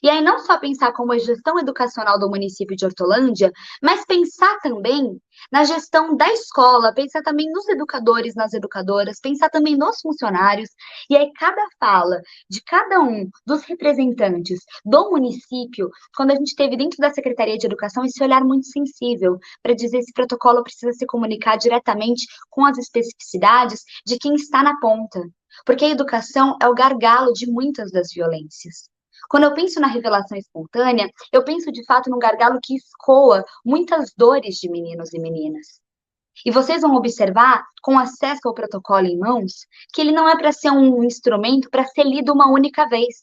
E aí não só pensar como a gestão educacional do município de Hortolândia, mas pensar também na gestão da escola, pensar também nos educadores, nas educadoras, pensar também nos funcionários, e aí cada fala de cada um dos representantes do município, quando a gente teve dentro da Secretaria de Educação esse olhar muito sensível para dizer esse protocolo precisa se comunicar diretamente com as especificidades de quem está na ponta, porque a educação é o gargalo de muitas das violências. Quando eu penso na revelação espontânea, eu penso de fato num gargalo que escoa muitas dores de meninos e meninas. E vocês vão observar, com acesso ao protocolo em mãos, que ele não é para ser um instrumento para ser lido uma única vez.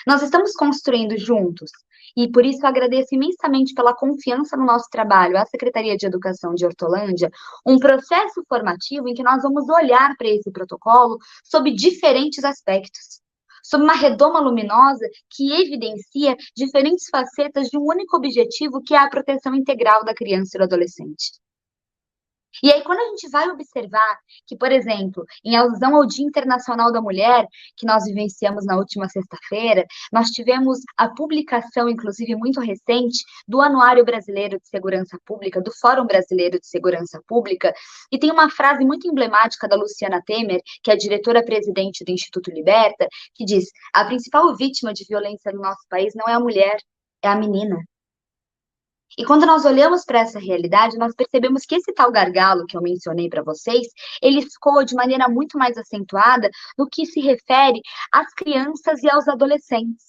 Nós estamos construindo juntos, e por isso eu agradeço imensamente pela confiança no nosso trabalho, à Secretaria de Educação de Hortolândia, um processo formativo em que nós vamos olhar para esse protocolo sob diferentes aspectos. sob uma redoma luminosa que evidencia diferentes facetas de um único objetivo, que é a proteção integral da criança e do adolescente. E aí, quando a gente vai observar que, por exemplo, em alusão ao Dia Internacional da Mulher, que nós vivenciamos na última sexta-feira, nós tivemos a publicação, inclusive muito recente, do Anuário Brasileiro de Segurança Pública, do Fórum Brasileiro de Segurança Pública, e tem uma frase muito emblemática da Luciana Temer, que é a diretora-presidente do Instituto Liberta, que diz: a principal vítima de violência no nosso país não é a mulher, é a menina. E quando nós olhamos para essa realidade, nós percebemos que esse tal gargalo que eu mencionei para vocês, ele escoa de maneira muito mais acentuada no que se refere às crianças e aos adolescentes,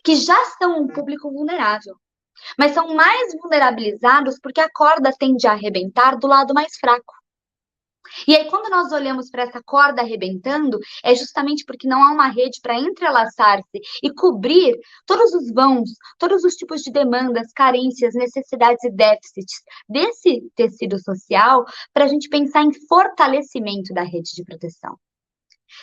que já são um público vulnerável, mas são mais vulnerabilizados porque a corda tende a arrebentar do lado mais fraco. E aí, quando nós olhamos para essa corda arrebentando, é justamente porque não há uma rede para entrelaçar-se e cobrir todos os vãos, todos os tipos de demandas, carências, necessidades e déficits desse tecido social, para a gente pensar em fortalecimento da rede de proteção.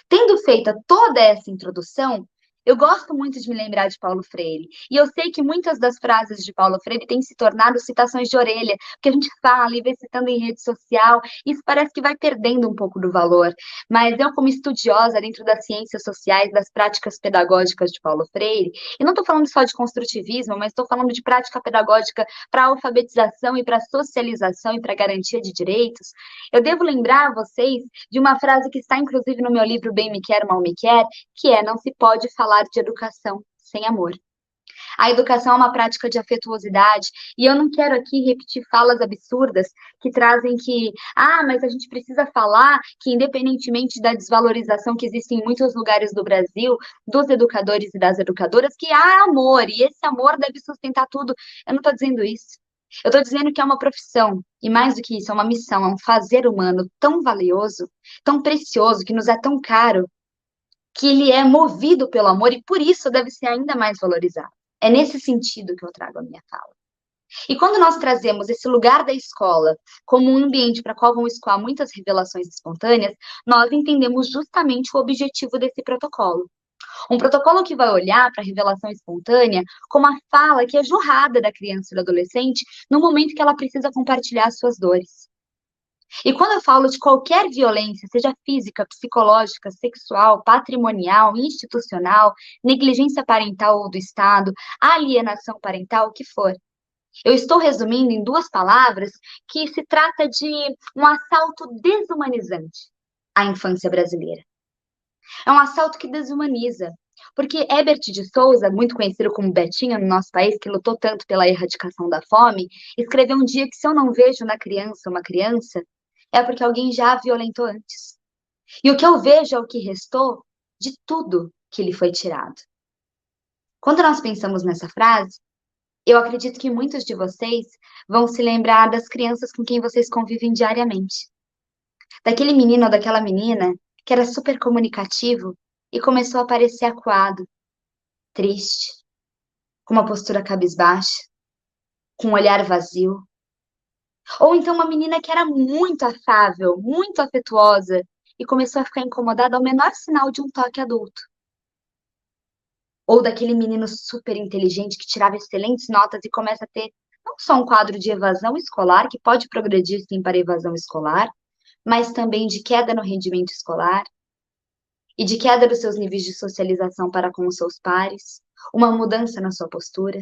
Tendo feita toda essa introdução, eu gosto muito de me lembrar de Paulo Freire, e eu sei que muitas das frases de Paulo Freire têm se tornado citações de orelha, porque a gente fala e vê citando em rede social, e isso parece que vai perdendo um pouco do valor. Mas eu, como estudiosa dentro das ciências sociais, das práticas pedagógicas de Paulo Freire, e não estou falando só de construtivismo, mas estou falando de prática pedagógica para alfabetização e para socialização e para garantia de direitos, eu devo lembrar a vocês de uma frase que está inclusive no meu livro Bem Me Quer, Mal Me Quer, que é: não se pode falar de educação sem amor. A educação é uma prática de afetuosidade, e eu não quero aqui repetir falas absurdas que trazem que, mas a gente precisa falar que, independentemente da desvalorização que existe em muitos lugares do Brasil, dos educadores e das educadoras, que há amor, e esse amor deve sustentar tudo. Eu não estou dizendo isso. Eu estou dizendo que é uma profissão, e mais do que isso, é uma missão, é um fazer humano tão valioso, tão precioso, que nos é tão caro, que ele é movido pelo amor e por isso deve ser ainda mais valorizado. É nesse sentido que eu trago a minha fala. E quando nós trazemos esse lugar da escola como um ambiente para o qual vão escoar muitas revelações espontâneas, nós entendemos justamente o objetivo desse protocolo. Um protocolo que vai olhar para a revelação espontânea como a fala que é jorrada da criança e do adolescente no momento que ela precisa compartilhar suas dores. E quando eu falo de qualquer violência, seja física, psicológica, sexual, patrimonial, institucional, negligência parental ou do Estado, alienação parental, o que for, eu estou resumindo em 2 palavras que se trata de um assalto desumanizante à infância brasileira. É um assalto que desumaniza, porque Herbert de Souza, muito conhecido como Betinho no nosso país, que lutou tanto pela erradicação da fome, escreveu um dia que se eu não vejo na criança uma criança, é porque alguém já a violentou antes. E o que eu vejo é o que restou de tudo que lhe foi tirado. Quando nós pensamos nessa frase, eu acredito que muitos de vocês vão se lembrar das crianças com quem vocês convivem diariamente. Daquele menino ou daquela menina que era super comunicativo e começou a parecer acuado, triste, com uma postura cabisbaixa, com um olhar vazio. Ou então uma menina que era muito afável, muito afetuosa e começou a ficar incomodada ao menor sinal de um toque adulto. Ou daquele menino super inteligente que tirava excelentes notas e começa a ter não só um quadro de evasão escolar, que pode progredir sim para evasão escolar, mas também de queda no rendimento escolar e de queda dos seus níveis de socialização para com os seus pares, uma mudança na sua postura.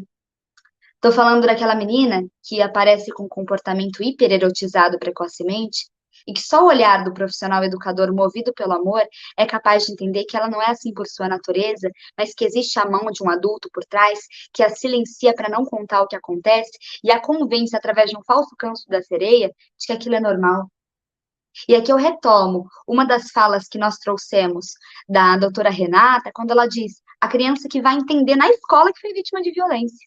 Estou falando daquela menina que aparece com um comportamento hipererotizado precocemente e que só o olhar do profissional educador movido pelo amor é capaz de entender que ela não é assim por sua natureza, mas que existe a mão de um adulto por trás que a silencia para não contar o que acontece e a convence através de um falso canto da sereia de que aquilo é normal. E aqui eu retomo uma das falas que nós trouxemos da doutora Renata, quando ela diz: a criança que vai entender na escola que foi vítima de violência.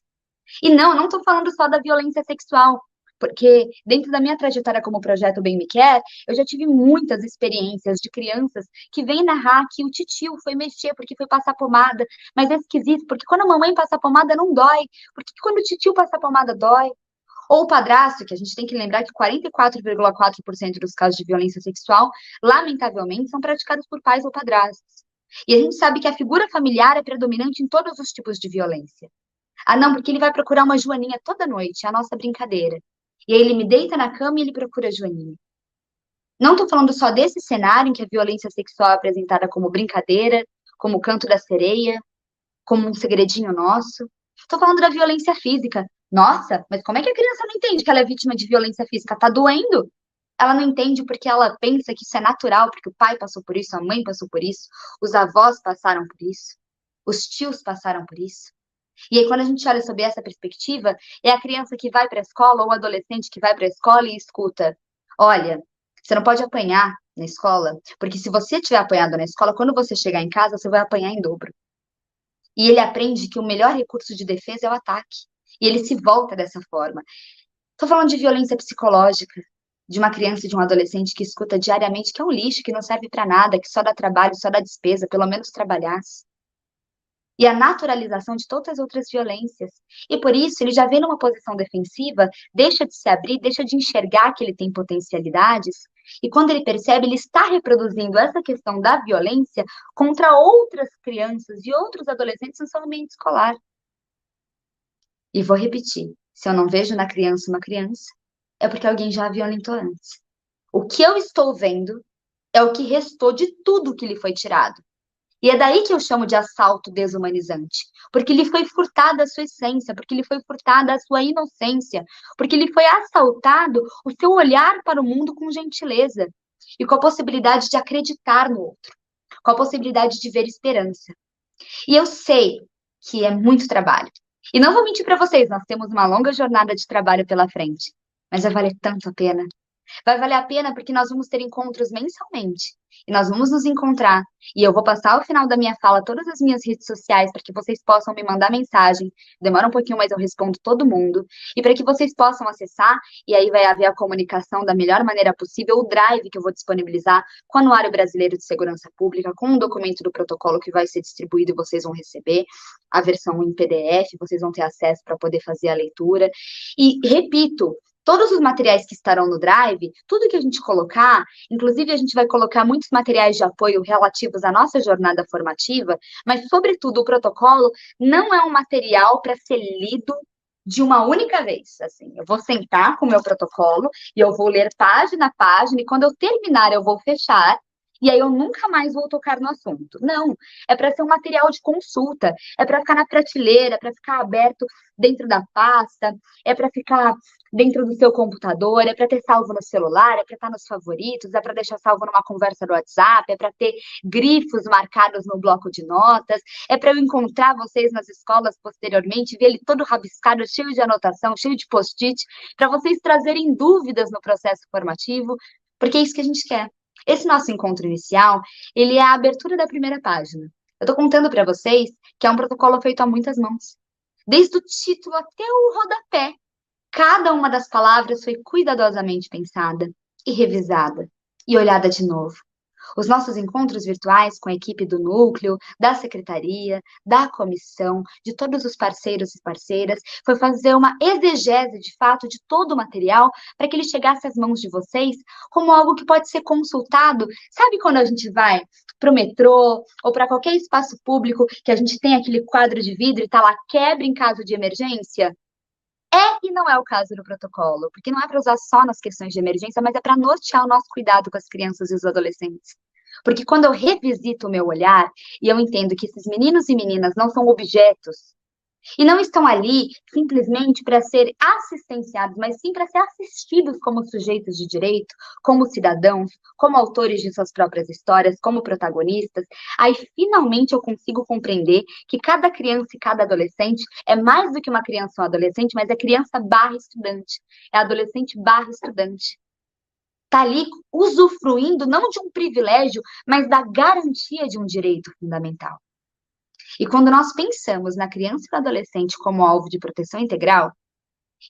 E não estou falando só da violência sexual, porque dentro da minha trajetória como projeto Bem Me Quer, eu já tive muitas experiências de crianças que vêm narrar que o titio foi mexer porque foi passar pomada, mas é esquisito, porque quando a mamãe passa pomada não dói, porque quando o titio passa pomada dói. Ou o padrasto, que a gente tem que lembrar que 44,4% dos casos de violência sexual, lamentavelmente, são praticados por pais ou padrastos. E a gente sabe que a figura familiar é predominante em todos os tipos de violência. Ah, não, porque ele vai procurar uma joaninha toda noite, é a nossa brincadeira. E aí ele me deita na cama e ele procura a joaninha. Não estou falando só desse cenário em que a violência sexual é apresentada como brincadeira, como o canto da sereia, como um segredinho nosso. Estou falando da violência física. Nossa, mas como é que a criança não entende que ela é vítima de violência física? Tá doendo? Ela não entende porque ela pensa que isso é natural, porque o pai passou por isso, a mãe passou por isso, os avós passaram por isso, os tios passaram por isso. E aí, quando a gente olha sob essa perspectiva, é a criança que vai para a escola ou o adolescente que vai para a escola e escuta: olha, você não pode apanhar na escola, porque se você tiver apanhado na escola, quando você chegar em casa, você vai apanhar em dobro. E ele aprende que o melhor recurso de defesa é o ataque. E ele se volta dessa forma. Estou falando de violência psicológica, de uma criança e de um adolescente que escuta diariamente que é um lixo, que não serve para nada, que só dá trabalho, só dá despesa, pelo menos trabalhasse. E a naturalização de todas as outras violências. E por isso ele já vem numa posição defensiva, deixa de se abrir, deixa de enxergar que ele tem potencialidades, e quando ele percebe, ele está reproduzindo essa questão da violência contra outras crianças e outros adolescentes no seu ambiente escolar. E vou repetir, se eu não vejo na criança uma criança, é porque alguém já a violentou antes. O que eu estou vendo é o que restou de tudo que lhe foi tirado. E é daí que eu chamo de assalto desumanizante, porque lhe foi furtada a sua essência, porque lhe foi furtada a sua inocência, porque lhe foi assaltado o seu olhar para o mundo com gentileza e com a possibilidade de acreditar no outro, com a possibilidade de ver esperança. E eu sei que é muito trabalho. E não vou mentir para vocês, nós temos uma longa jornada de trabalho pela frente, mas vai valer tanto a pena. Vai valer a pena porque nós vamos ter encontros mensalmente. E nós vamos nos encontrar. E eu vou passar ao final da minha fala todas as minhas redes sociais para que vocês possam me mandar mensagem. Demora um pouquinho, mas eu respondo todo mundo. E para que vocês possam acessar, e aí vai haver a comunicação da melhor maneira possível, o drive que eu vou disponibilizar com o Anuário Brasileiro de Segurança Pública, com um documento do protocolo que vai ser distribuído e vocês vão receber a versão em PDF, vocês vão ter acesso para poder fazer a leitura. E, repito, todos os materiais que estarão no Drive, tudo que a gente colocar, inclusive a gente vai colocar muitos materiais de apoio relativos à nossa jornada formativa, mas, sobretudo, o protocolo não é um material para ser lido de uma única vez. Assim, eu vou sentar com o meu protocolo e eu vou ler página a página, e quando eu terminar, eu vou fechar. E aí eu nunca mais vou tocar no assunto. Não, é para ser um material de consulta, é para ficar na prateleira, é para ficar aberto dentro da pasta, é para ficar dentro do seu computador, é para ter salvo no celular, é para estar nos favoritos, é para deixar salvo numa conversa do WhatsApp, é para ter grifos marcados no bloco de notas, é para eu encontrar vocês nas escolas posteriormente, ver ele todo rabiscado, cheio de anotação, cheio de post-it, para vocês trazerem dúvidas no processo formativo, porque é isso que a gente quer. Esse nosso encontro inicial, ele é a abertura da primeira página. Eu estou contando para vocês que é um protocolo feito a muitas mãos. Desde o título até o rodapé, cada uma das palavras foi cuidadosamente pensada e revisada e olhada de novo. Os nossos encontros virtuais com a equipe do núcleo, da secretaria, da comissão, de todos os parceiros e parceiras, foi fazer uma exegese, de fato, de todo o material para que ele chegasse às mãos de vocês como algo que pode ser consultado. Sabe quando a gente vai para o metrô ou para qualquer espaço público que a gente tem aquele quadro de vidro e está lá, quebra em caso de emergência? É e não é o caso do protocolo, porque não é para usar só nas questões de emergência, mas é para nortear o nosso cuidado com as crianças e os adolescentes. Porque quando eu revisito o meu olhar e eu entendo que esses meninos e meninas não são objetos e não estão ali simplesmente para ser assistenciados, mas sim para ser assistidos como sujeitos de direito, como cidadãos, como autores de suas próprias histórias, como protagonistas, aí finalmente eu consigo compreender que cada criança e cada adolescente é mais do que uma criança ou um adolescente, mas é criança barra estudante, é adolescente barra estudante. Está ali usufruindo não de um privilégio, mas da garantia de um direito fundamental. E quando nós pensamos na criança e no adolescente como alvo de proteção integral,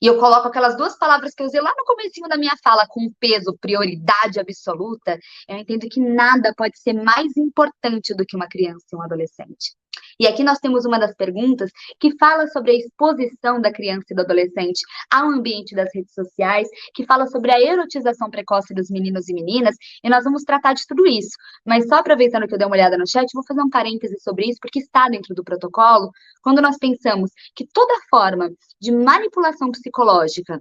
e eu coloco aquelas duas palavras que eu usei lá no comecinho da minha fala, com peso, prioridade absoluta, eu entendo que nada pode ser mais importante do que uma criança e um adolescente. E aqui nós temos uma das perguntas que fala sobre a exposição da criança e do adolescente ao ambiente das redes sociais, que fala sobre a erotização precoce dos meninos e meninas, e nós vamos tratar de tudo isso. Mas só aproveitando que eu dei uma olhada no chat, vou fazer um parêntese sobre isso, porque está dentro do protocolo, quando nós pensamos que toda forma de manipulação psicológica,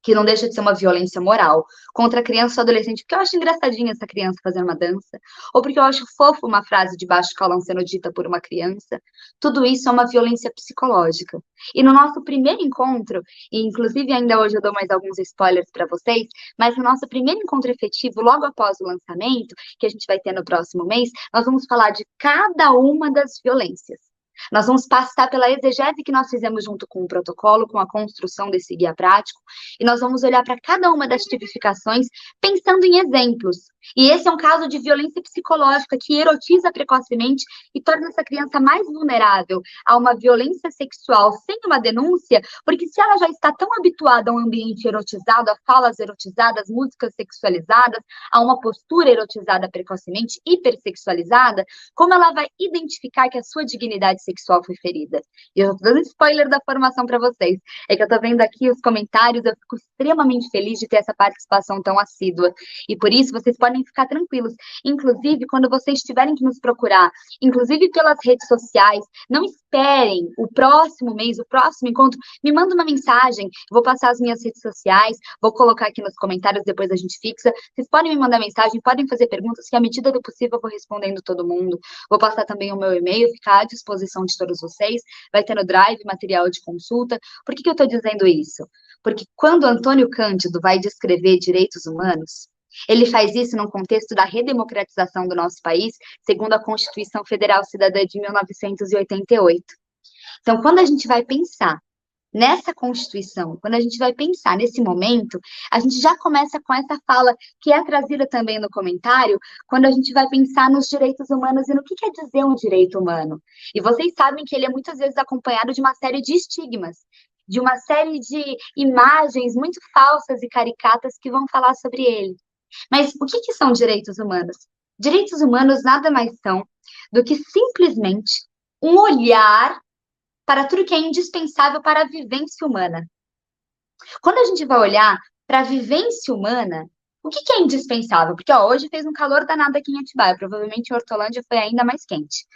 que não deixa de ser uma violência moral, contra a criança ou adolescente, porque eu acho engraçadinha essa criança fazendo uma dança, ou porque eu acho fofo uma frase de baixo calão sendo dita por uma criança, tudo isso é uma violência psicológica. E no nosso primeiro encontro, e inclusive ainda hoje eu dou mais alguns spoilers para vocês, mas no nosso primeiro encontro efetivo, logo após o lançamento, que a gente vai ter no próximo mês, nós vamos falar de cada uma das violências. Nós vamos passar pela exegese que nós fizemos junto com o protocolo, com a construção desse guia prático, e nós vamos olhar para cada uma das tipificações pensando em exemplos. E esse é um caso de violência psicológica que erotiza precocemente e torna essa criança mais vulnerável a uma violência sexual sem uma denúncia, porque se ela já está tão habituada a um ambiente erotizado, a falas erotizadas, músicas sexualizadas, a uma postura erotizada precocemente, hipersexualizada, como ela vai identificar que a sua dignidade sexual foi ferida? E eu estou dando spoiler da formação para vocês. É que eu estou vendo aqui os comentários, eu fico extremamente feliz de ter essa participação tão assídua. E por isso, vocês podem ficar tranquilos. Inclusive, quando vocês tiverem que nos procurar, inclusive pelas redes sociais, não esperem o próximo mês, o próximo encontro, me manda uma mensagem, vou passar as minhas redes sociais, vou colocar aqui nos comentários, depois a gente fixa. Vocês podem me mandar mensagem, podem fazer perguntas, que à medida do possível eu vou respondendo todo mundo. Vou passar também o meu e-mail, ficar à disposição de todos vocês. Vai ter no Drive material de consulta. Por que eu estou dizendo isso? Porque quando Antônio Cândido vai descrever direitos humanos, ele faz isso num contexto da redemocratização do nosso país, segundo a Constituição Federal Cidadã de 1988. Então, quando a gente vai pensar nessa Constituição, quando a gente vai pensar nesse momento, a gente já começa com essa fala que é trazida também no comentário, quando a gente vai pensar nos direitos humanos e no que quer dizer um direito humano. E vocês sabem que ele é muitas vezes acompanhado de uma série de estigmas, de uma série de imagens muito falsas e caricatas que vão falar sobre ele. Mas o que são direitos humanos? Direitos humanos nada mais são do que simplesmente um olhar para tudo que é indispensável para a vivência humana. Quando a gente vai olhar para a vivência humana, o que é indispensável? Porque hoje fez um calor danado aqui em Atibaia, provavelmente em Hortolândia foi ainda mais quente.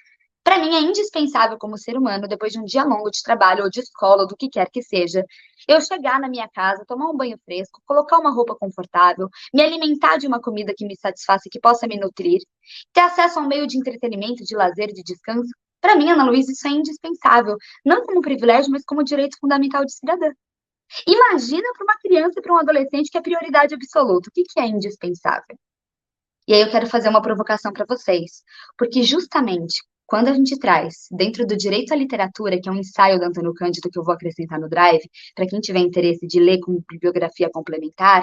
Para mim é indispensável como ser humano, depois de um dia longo de trabalho ou de escola, ou do que quer que seja, eu chegar na minha casa, tomar um banho fresco, colocar uma roupa confortável, me alimentar de uma comida que me satisfaça e que possa me nutrir, ter acesso a um meio de entretenimento, de lazer, de descanso. Para mim, Ana Luísa, isso é indispensável, não como privilégio, mas como direito fundamental de cidadã. Imagina para uma criança e para um adolescente que é prioridade absoluta. O que é indispensável? E aí eu quero fazer uma provocação para vocês, porque justamente quando a gente traz, dentro do direito à literatura, que é um ensaio do Antônio Cândido, que eu vou acrescentar no Drive, para quem tiver interesse de ler como bibliografia complementar,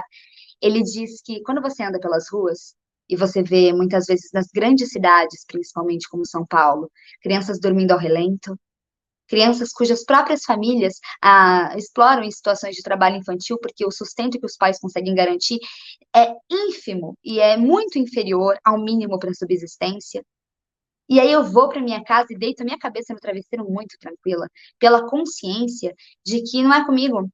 ele diz que quando você anda pelas ruas, e você vê muitas vezes nas grandes cidades, principalmente como São Paulo, crianças dormindo ao relento, crianças cujas próprias famílias exploram em situações de trabalho infantil, porque o sustento que os pais conseguem garantir é ínfimo e é muito inferior ao mínimo para a subsistência. E aí eu vou para minha casa e deito a minha cabeça no travesseiro muito tranquila, pela consciência de que não é comigo,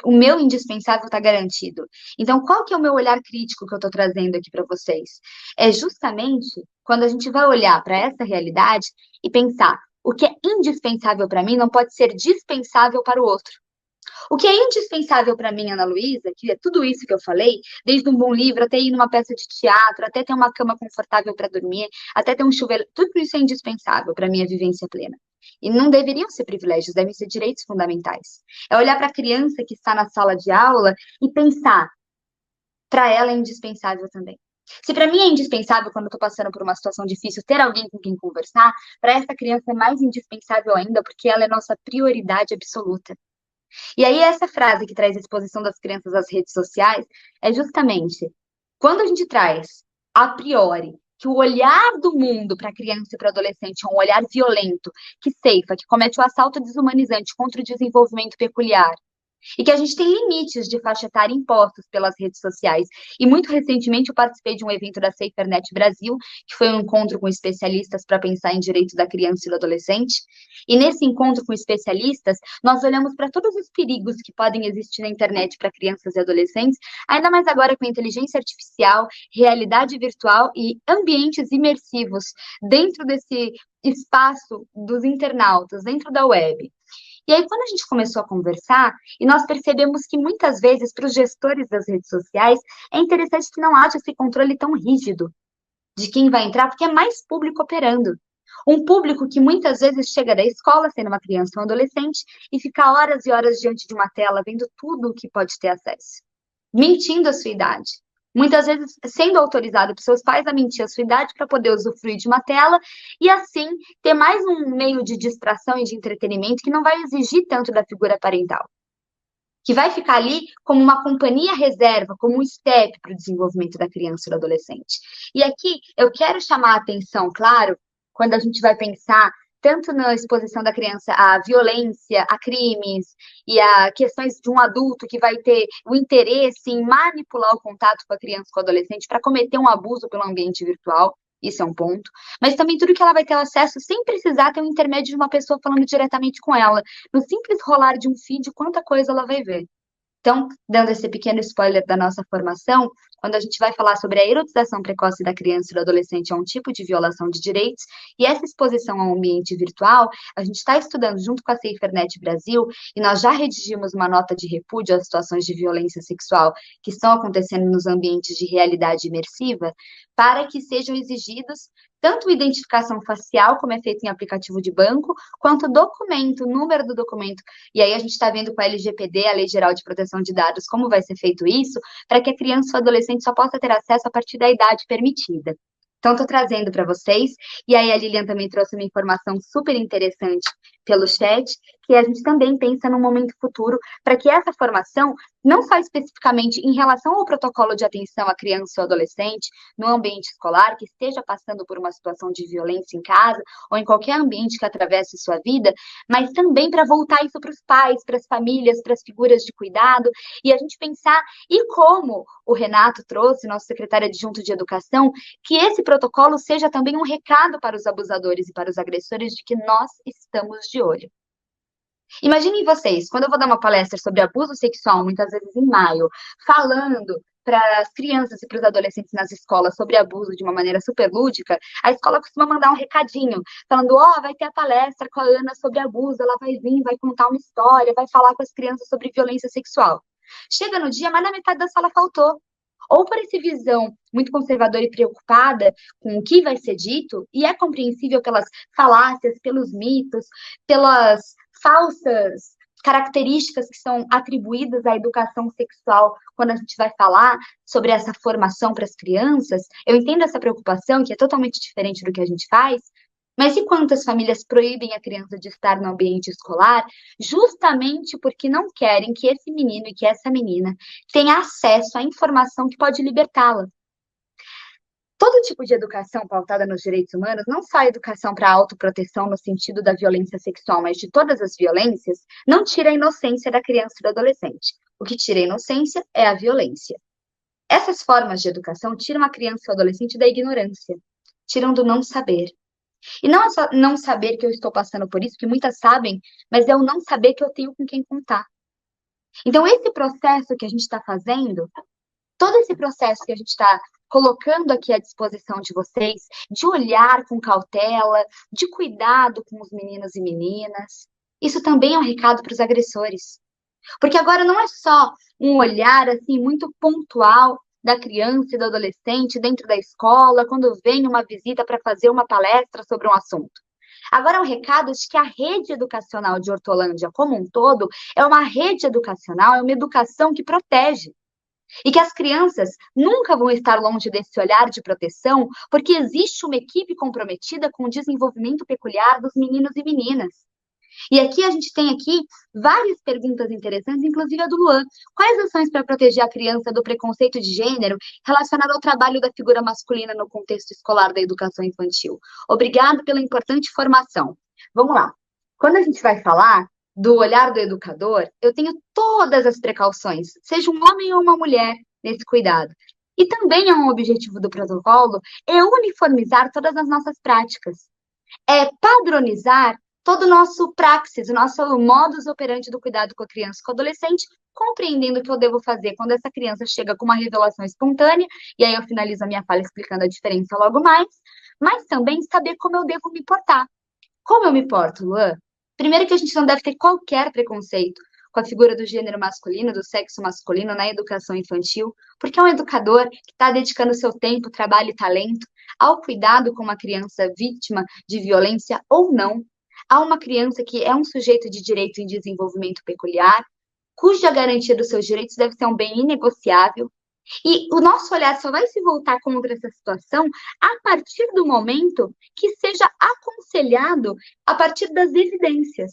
o meu indispensável está garantido. Então, qual que é o meu olhar crítico que eu estou trazendo aqui para vocês? É justamente quando a gente vai olhar para essa realidade e pensar, o que é indispensável para mim não pode ser dispensável para o outro. O que é indispensável para mim, Ana Luísa, que é tudo isso que eu falei, desde um bom livro, até ir numa peça de teatro, até ter uma cama confortável para dormir, até ter um chuveiro, tudo isso é indispensável para a minha vivência plena. E não deveriam ser privilégios, devem ser direitos fundamentais. É olhar para a criança que está na sala de aula e pensar, para ela é indispensável também. Se para mim é indispensável, quando eu estou passando por uma situação difícil, ter alguém com quem conversar, para essa criança é mais indispensável ainda, porque ela é nossa prioridade absoluta. E aí essa frase que traz a exposição das crianças às redes sociais é justamente, quando a gente traz, a priori, que o olhar do mundo para a criança e para o adolescente é um olhar violento, que ceifa, que comete o assalto desumanizante contra o desenvolvimento peculiar, E que a gente tem limites de faixa etária impostos pelas redes sociais. E muito recentemente eu participei de um evento da SaferNet Brasil, que foi um encontro com especialistas para pensar em direitos da criança e do adolescente. E nesse encontro com especialistas, nós olhamos para todos os perigos que podem existir na internet para crianças e adolescentes, ainda mais agora com inteligência artificial, realidade virtual e ambientes imersivos dentro desse espaço dos internautas, dentro da web. E aí, quando a gente começou a conversar, e nós percebemos que muitas vezes, para os gestores das redes sociais, é interessante que não haja esse controle tão rígido de quem vai entrar, porque é mais público operando. Um público que muitas vezes chega da escola, sendo uma criança ou um adolescente, e fica horas e horas diante de uma tela, vendo tudo o que pode ter acesso, mentindo a sua idade. Muitas vezes sendo autorizado por seus pais a mentir a sua idade para poder usufruir de uma tela e assim ter mais um meio de distração e de entretenimento que não vai exigir tanto da figura parental, que vai ficar ali como uma companhia reserva, como um step para o desenvolvimento da criança e do adolescente. E aqui eu quero chamar a atenção, claro, quando a gente vai pensar tanto na exposição da criança à violência, a crimes e a questões de um adulto que vai ter o interesse em manipular o contato com a criança e com o adolescente para cometer um abuso pelo ambiente virtual, isso é um ponto, mas também tudo que ela vai ter acesso sem precisar ter um intermédio de uma pessoa falando diretamente com ela, no simples rolar de um feed, quanta coisa ela vai ver. Então, dando esse pequeno spoiler da nossa formação, quando a gente vai falar sobre a erotização precoce da criança e do adolescente é um tipo de violação de direitos, e essa exposição ao ambiente virtual, a gente está estudando junto com a SaferNet Brasil, e nós já redigimos uma nota de repúdio às situações de violência sexual que estão acontecendo nos ambientes de realidade imersiva, para que sejam exigidos tanto identificação facial, como é feito em aplicativo de banco, quanto documento, número do documento. E aí a gente está vendo com a LGPD, a Lei Geral de Proteção de Dados, como vai ser feito isso, para que a criança ou adolescente só possa ter acesso a partir da idade permitida. Então, estou trazendo para vocês, e aí a Lilian também trouxe uma informação super interessante pelo chat, que a gente também pensa no momento futuro, para que essa formação, não só especificamente em relação ao protocolo de atenção à criança ou adolescente, no ambiente escolar, que esteja passando por uma situação de violência em casa, ou em qualquer ambiente que atravesse sua vida, mas também para voltar isso para os pais, para as famílias, para as figuras de cuidado, e a gente pensar, e como o Renato trouxe, nosso secretário adjunto de Educação, que esse protocolo seja também um recado para os abusadores e para os agressores de que nós estamos de olho. Imaginem vocês, quando eu vou dar uma palestra sobre abuso sexual, muitas vezes em maio, falando para as crianças e para os adolescentes nas escolas sobre abuso de uma maneira super lúdica, a escola costuma mandar um recadinho, falando, vai ter a palestra com a Ana sobre abuso, ela vai vir, vai contar uma história, vai falar com as crianças sobre violência sexual. Chega no dia, mas na metade da sala faltou. Ou por essa visão muito conservadora e preocupada com o que vai ser dito, e é compreensível pelas falácias, pelos mitos, pelas falsas características que são atribuídas à educação sexual quando a gente vai falar sobre essa formação para as crianças. Eu entendo essa preocupação, que é totalmente diferente do que a gente faz, mas e quantas famílias proíbem a criança de estar no ambiente escolar justamente porque não querem que esse menino e que essa menina tenha acesso à informação que pode libertá-la? Todo tipo de educação pautada nos direitos humanos, não só a educação para a autoproteção no sentido da violência sexual, mas de todas as violências, não tira a inocência da criança e do adolescente. O que tira a inocência é a violência. Essas formas de educação tiram a criança e o adolescente da ignorância, tiram do não saber. E não é só não saber que eu estou passando por isso, que muitas sabem, mas é o não saber que eu tenho com quem contar. Então, esse processo que a gente está fazendo, todo esse processo que a gente está colocando aqui à disposição de vocês, de olhar com cautela, de cuidado com os meninos e meninas, isso também é um recado para os agressores. Porque agora não é só um olhar assim muito pontual da criança e do adolescente dentro da escola, quando vem uma visita para fazer uma palestra sobre um assunto. Agora é um recado de que a rede educacional de Hortolândia como um todo é uma rede educacional, é uma educação que protege. E que as crianças nunca vão estar longe desse olhar de proteção, porque existe uma equipe comprometida com o desenvolvimento peculiar dos meninos e meninas. E aqui a gente tem aqui várias perguntas interessantes, inclusive a do Luan. Quais ações para proteger a criança do preconceito de gênero relacionado ao trabalho da figura masculina no contexto escolar da educação infantil? Obrigado pela importante formação. Vamos lá. Quando a gente vai falar do olhar do educador, eu tenho todas as precauções, seja um homem ou uma mulher, nesse cuidado. E também é um objetivo do protocolo, é uniformizar todas as nossas práticas, é padronizar todo o nosso praxis, o nosso modus operandi do cuidado com a criança e com o adolescente, compreendendo o que eu devo fazer quando essa criança chega com uma revelação espontânea, e aí eu finalizo a minha fala explicando a diferença logo mais, mas também saber como eu devo me portar. Como eu me porto, Luan? Primeiro que a gente não deve ter qualquer preconceito com a figura do gênero masculino, do sexo masculino na educação infantil, porque é um educador que está dedicando seu tempo, trabalho e talento ao cuidado com uma criança vítima de violência ou não, a uma criança que é um sujeito de direito em desenvolvimento peculiar, cuja garantia dos seus direitos deve ser um bem inegociável, e o nosso olhar só vai se voltar contra essa situação a partir do momento que seja aconselhado a partir das evidências.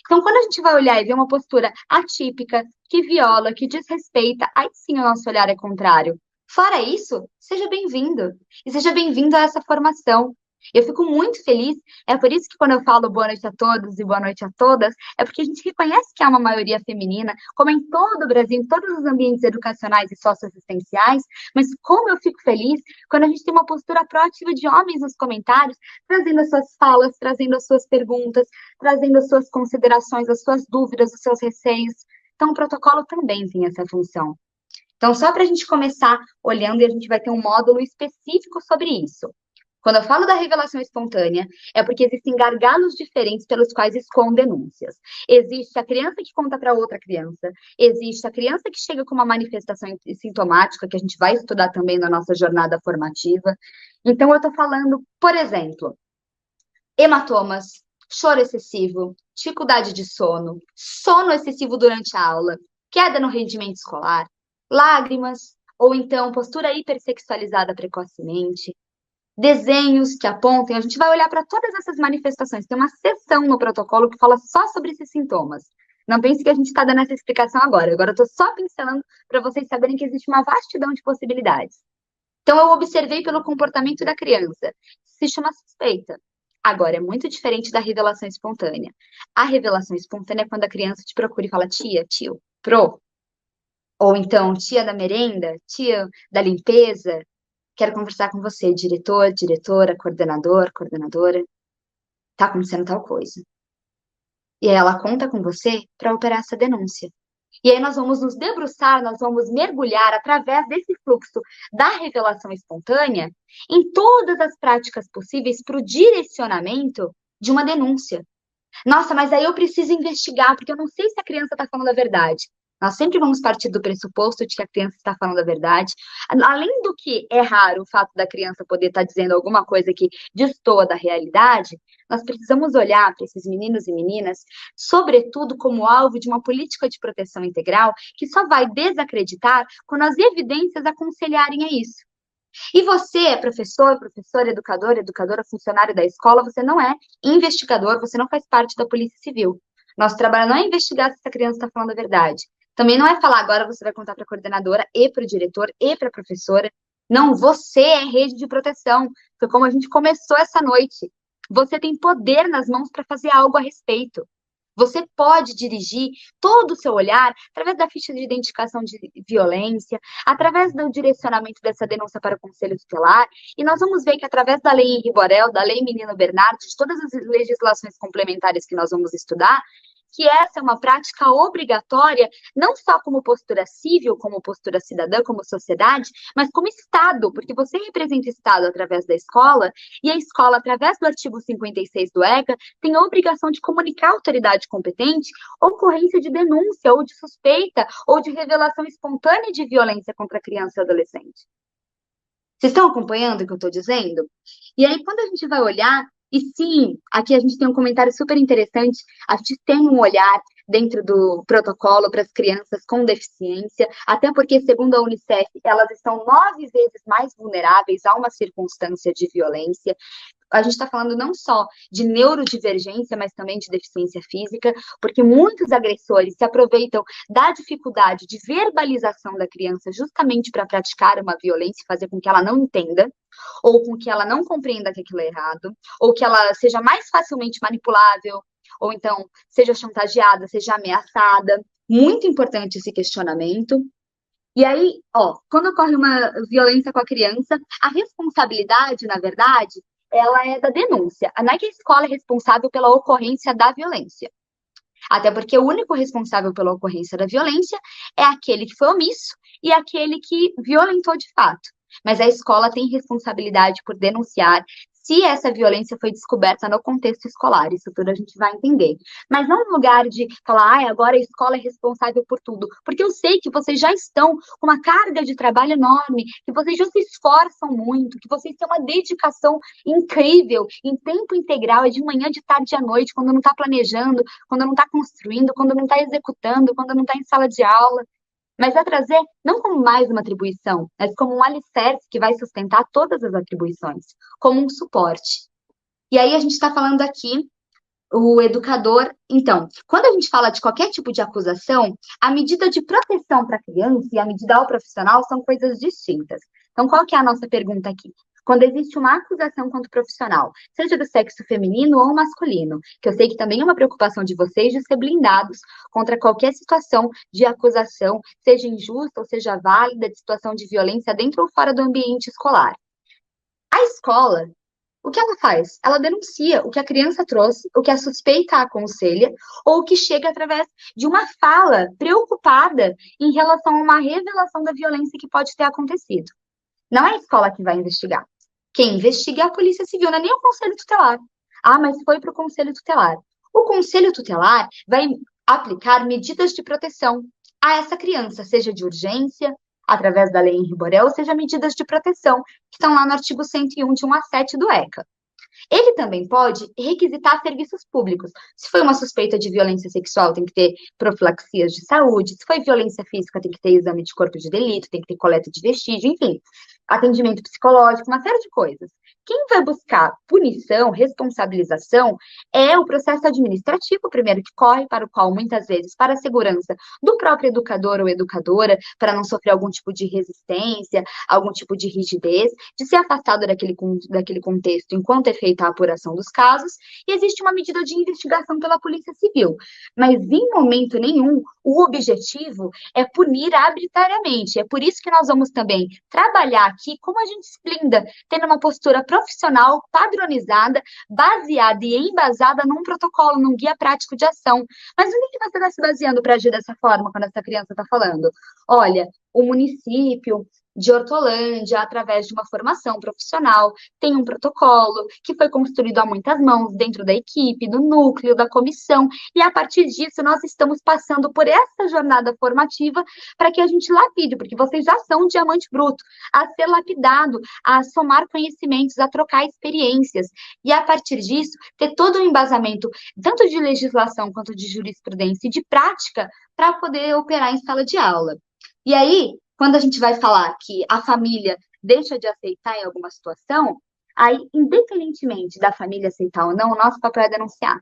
Então, quando a gente vai olhar e ver uma postura atípica, que viola, que desrespeita, aí sim o nosso olhar é contrário. Fora isso, seja bem-vindo. E seja bem-vindo a essa formação. Eu fico muito feliz, é por isso que quando eu falo boa noite a todos e boa noite a todas, é porque a gente reconhece que há uma maioria feminina, como em todo o Brasil, em todos os ambientes educacionais e socioassistenciais, mas como eu fico feliz quando a gente tem uma postura proativa de homens nos comentários, trazendo as suas falas, trazendo as suas perguntas, trazendo as suas considerações, as suas dúvidas, os seus receios. Então, o protocolo também tem essa função. Então, só para a gente começar olhando, e a gente vai ter um módulo específico sobre isso. Quando eu falo da revelação espontânea, é porque existem gargalos diferentes pelos quais escoam denúncias. Existe a criança que conta para outra criança, existe a criança que chega com uma manifestação sintomática, que a gente vai estudar também na nossa jornada formativa. Então, eu estou falando, por exemplo, hematomas, choro excessivo, dificuldade de sono, sono excessivo durante a aula, queda no rendimento escolar, lágrimas, ou então postura hipersexualizada precocemente, desenhos que apontem, a gente vai olhar para todas essas manifestações. Tem uma seção no protocolo que fala só sobre esses sintomas. Não pense que a gente está dando essa explicação agora. Agora eu estou só pincelando para vocês saberem que existe uma vastidão de possibilidades. Então, eu observei pelo comportamento da criança. Se chama suspeita. Agora, é muito diferente da revelação espontânea. A revelação espontânea é quando a criança te procura e fala, tia, tio, pro. Ou então, tia da merenda, tia da limpeza, quero conversar com você, diretor, diretora, coordenador, coordenadora. Tá acontecendo tal coisa. E aí ela conta com você para operar essa denúncia. E aí nós vamos nos debruçar, nós vamos mergulhar através desse fluxo da revelação espontânea em todas as práticas possíveis para o direcionamento de uma denúncia. Nossa, mas aí eu preciso investigar, porque eu não sei se a criança está falando a verdade. Nós sempre vamos partir do pressuposto de que a criança está falando a verdade. Além do que é raro o fato da criança poder estar dizendo alguma coisa que destoa da realidade, nós precisamos olhar para esses meninos e meninas, sobretudo como alvo de uma política de proteção integral que só vai desacreditar quando as evidências aconselharem a isso. E você, professor, professora, educador, educadora, funcionário da escola, você não é investigador, você não faz parte da Polícia Civil. Nosso trabalho não é investigar se essa criança está falando a verdade. Também não é falar agora você vai contar para a coordenadora e para o diretor e para a professora. Não, você é rede de proteção. Foi como a gente começou essa noite. Você tem poder nas mãos para fazer algo a respeito. Você pode dirigir todo o seu olhar através da ficha de identificação de violência, através do direcionamento dessa denúncia para o Conselho Tutelar, e nós vamos ver que através da Lei Henri Borel, da Lei Menino Bernardo, de todas as legislações complementares que nós vamos estudar, que essa é uma prática obrigatória, não só como postura civil, como postura cidadã, como sociedade, mas como Estado, porque você representa o Estado através da escola, e a escola, através do artigo 56 do ECA, tem a obrigação de comunicar à autoridade competente ocorrência de denúncia, ou de suspeita, ou de revelação espontânea de violência contra criança e adolescente. Vocês estão acompanhando o que eu estou dizendo? E aí, quando a gente vai olhar, e sim, aqui a gente tem um comentário super interessante, a gente tem um olhar dentro do protocolo para as crianças com deficiência, até porque, segundo a Unicef, elas estão 9 vezes mais vulneráveis a uma circunstância de violência. A gente está falando não só de neurodivergência, mas também de deficiência física, porque muitos agressores se aproveitam da dificuldade de verbalização da criança justamente para praticar uma violência e fazer com que ela não entenda, ou com que ela não compreenda que aquilo é errado, ou que ela seja mais facilmente manipulável, ou então seja chantageada, seja ameaçada. Muito importante esse questionamento. E aí, quando ocorre uma violência com a criança, a responsabilidade, na verdade, ela é da denúncia. Não é que a escola é responsável pela ocorrência da violência. Até porque o único responsável pela ocorrência da violência é aquele que foi omisso e aquele que violentou de fato. Mas a escola tem responsabilidade por denunciar se essa violência foi descoberta no contexto escolar. Isso tudo a gente vai entender. Mas não no lugar de falar, agora a escola é responsável por tudo. Porque eu sei que vocês já estão com uma carga de trabalho enorme, que vocês já se esforçam muito, que vocês têm uma dedicação incrível, em tempo integral, é de manhã, de tarde e à noite, quando não está planejando, quando não está construindo, quando não está executando, quando não está em sala de aula. Mas é trazer não como mais uma atribuição, mas como um alicerce que vai sustentar todas as atribuições, como um suporte. E aí a gente está falando aqui, o educador... Então, quando a gente fala de qualquer tipo de acusação, a medida de proteção para a criança e a medida ao profissional são coisas distintas. Então, qual que é a nossa pergunta aqui? Quando existe uma acusação contra o profissional, seja do sexo feminino ou masculino, que eu sei que também é uma preocupação de vocês de ser blindados contra qualquer situação de acusação, seja injusta ou seja válida, de situação de violência dentro ou fora do ambiente escolar. A escola, o que ela faz? Ela denuncia o que a criança trouxe, o que a suspeita aconselha, ou o que chega através de uma fala preocupada em relação a uma revelação da violência que pode ter acontecido. Não é a escola que vai investigar. Quem investiga é a Polícia Civil, não é nem o Conselho Tutelar. Mas foi para o Conselho Tutelar. O Conselho Tutelar vai aplicar medidas de proteção a essa criança, seja de urgência, através da Lei Henri Borel, seja medidas de proteção, que estão lá no artigo 101, de 1 a 7 do ECA. Ele também pode requisitar serviços públicos. Se foi uma suspeita de violência sexual, tem que ter profilaxias de saúde. Se foi violência física, tem que ter exame de corpo de delito, tem que ter coleta de vestígio, enfim, atendimento psicológico, uma série de coisas. Quem vai buscar punição, responsabilização, é o processo administrativo, primeiro que corre, para o qual, muitas vezes, para a segurança do próprio educador ou educadora, para não sofrer algum tipo de resistência, algum tipo de rigidez, de ser afastado daquele contexto enquanto é feita a apuração dos casos, e existe uma medida de investigação pela Polícia Civil. Mas, em momento nenhum, o objetivo é punir arbitrariamente. É por isso que nós vamos também trabalhar aqui como a gente se blinda, tendo uma postura profissional, padronizada, baseada e embasada num protocolo, num guia prático de ação. Mas no que você está se baseando para agir dessa forma quando essa criança está falando? Olha, o município de Hortolândia, através de uma formação profissional, tem um protocolo que foi construído a muitas mãos dentro da equipe, do núcleo, da comissão, e a partir disso nós estamos passando por essa jornada formativa para que a gente lapide, porque vocês já são um diamante bruto, a ser lapidado, a somar conhecimentos, a trocar experiências, e a partir disso ter todo um embasamento, tanto de legislação quanto de jurisprudência e de prática, para poder operar em sala de aula. E aí, quando a gente vai falar que a família deixa de aceitar em alguma situação, aí, independentemente da família aceitar ou não, o nosso papel é denunciar.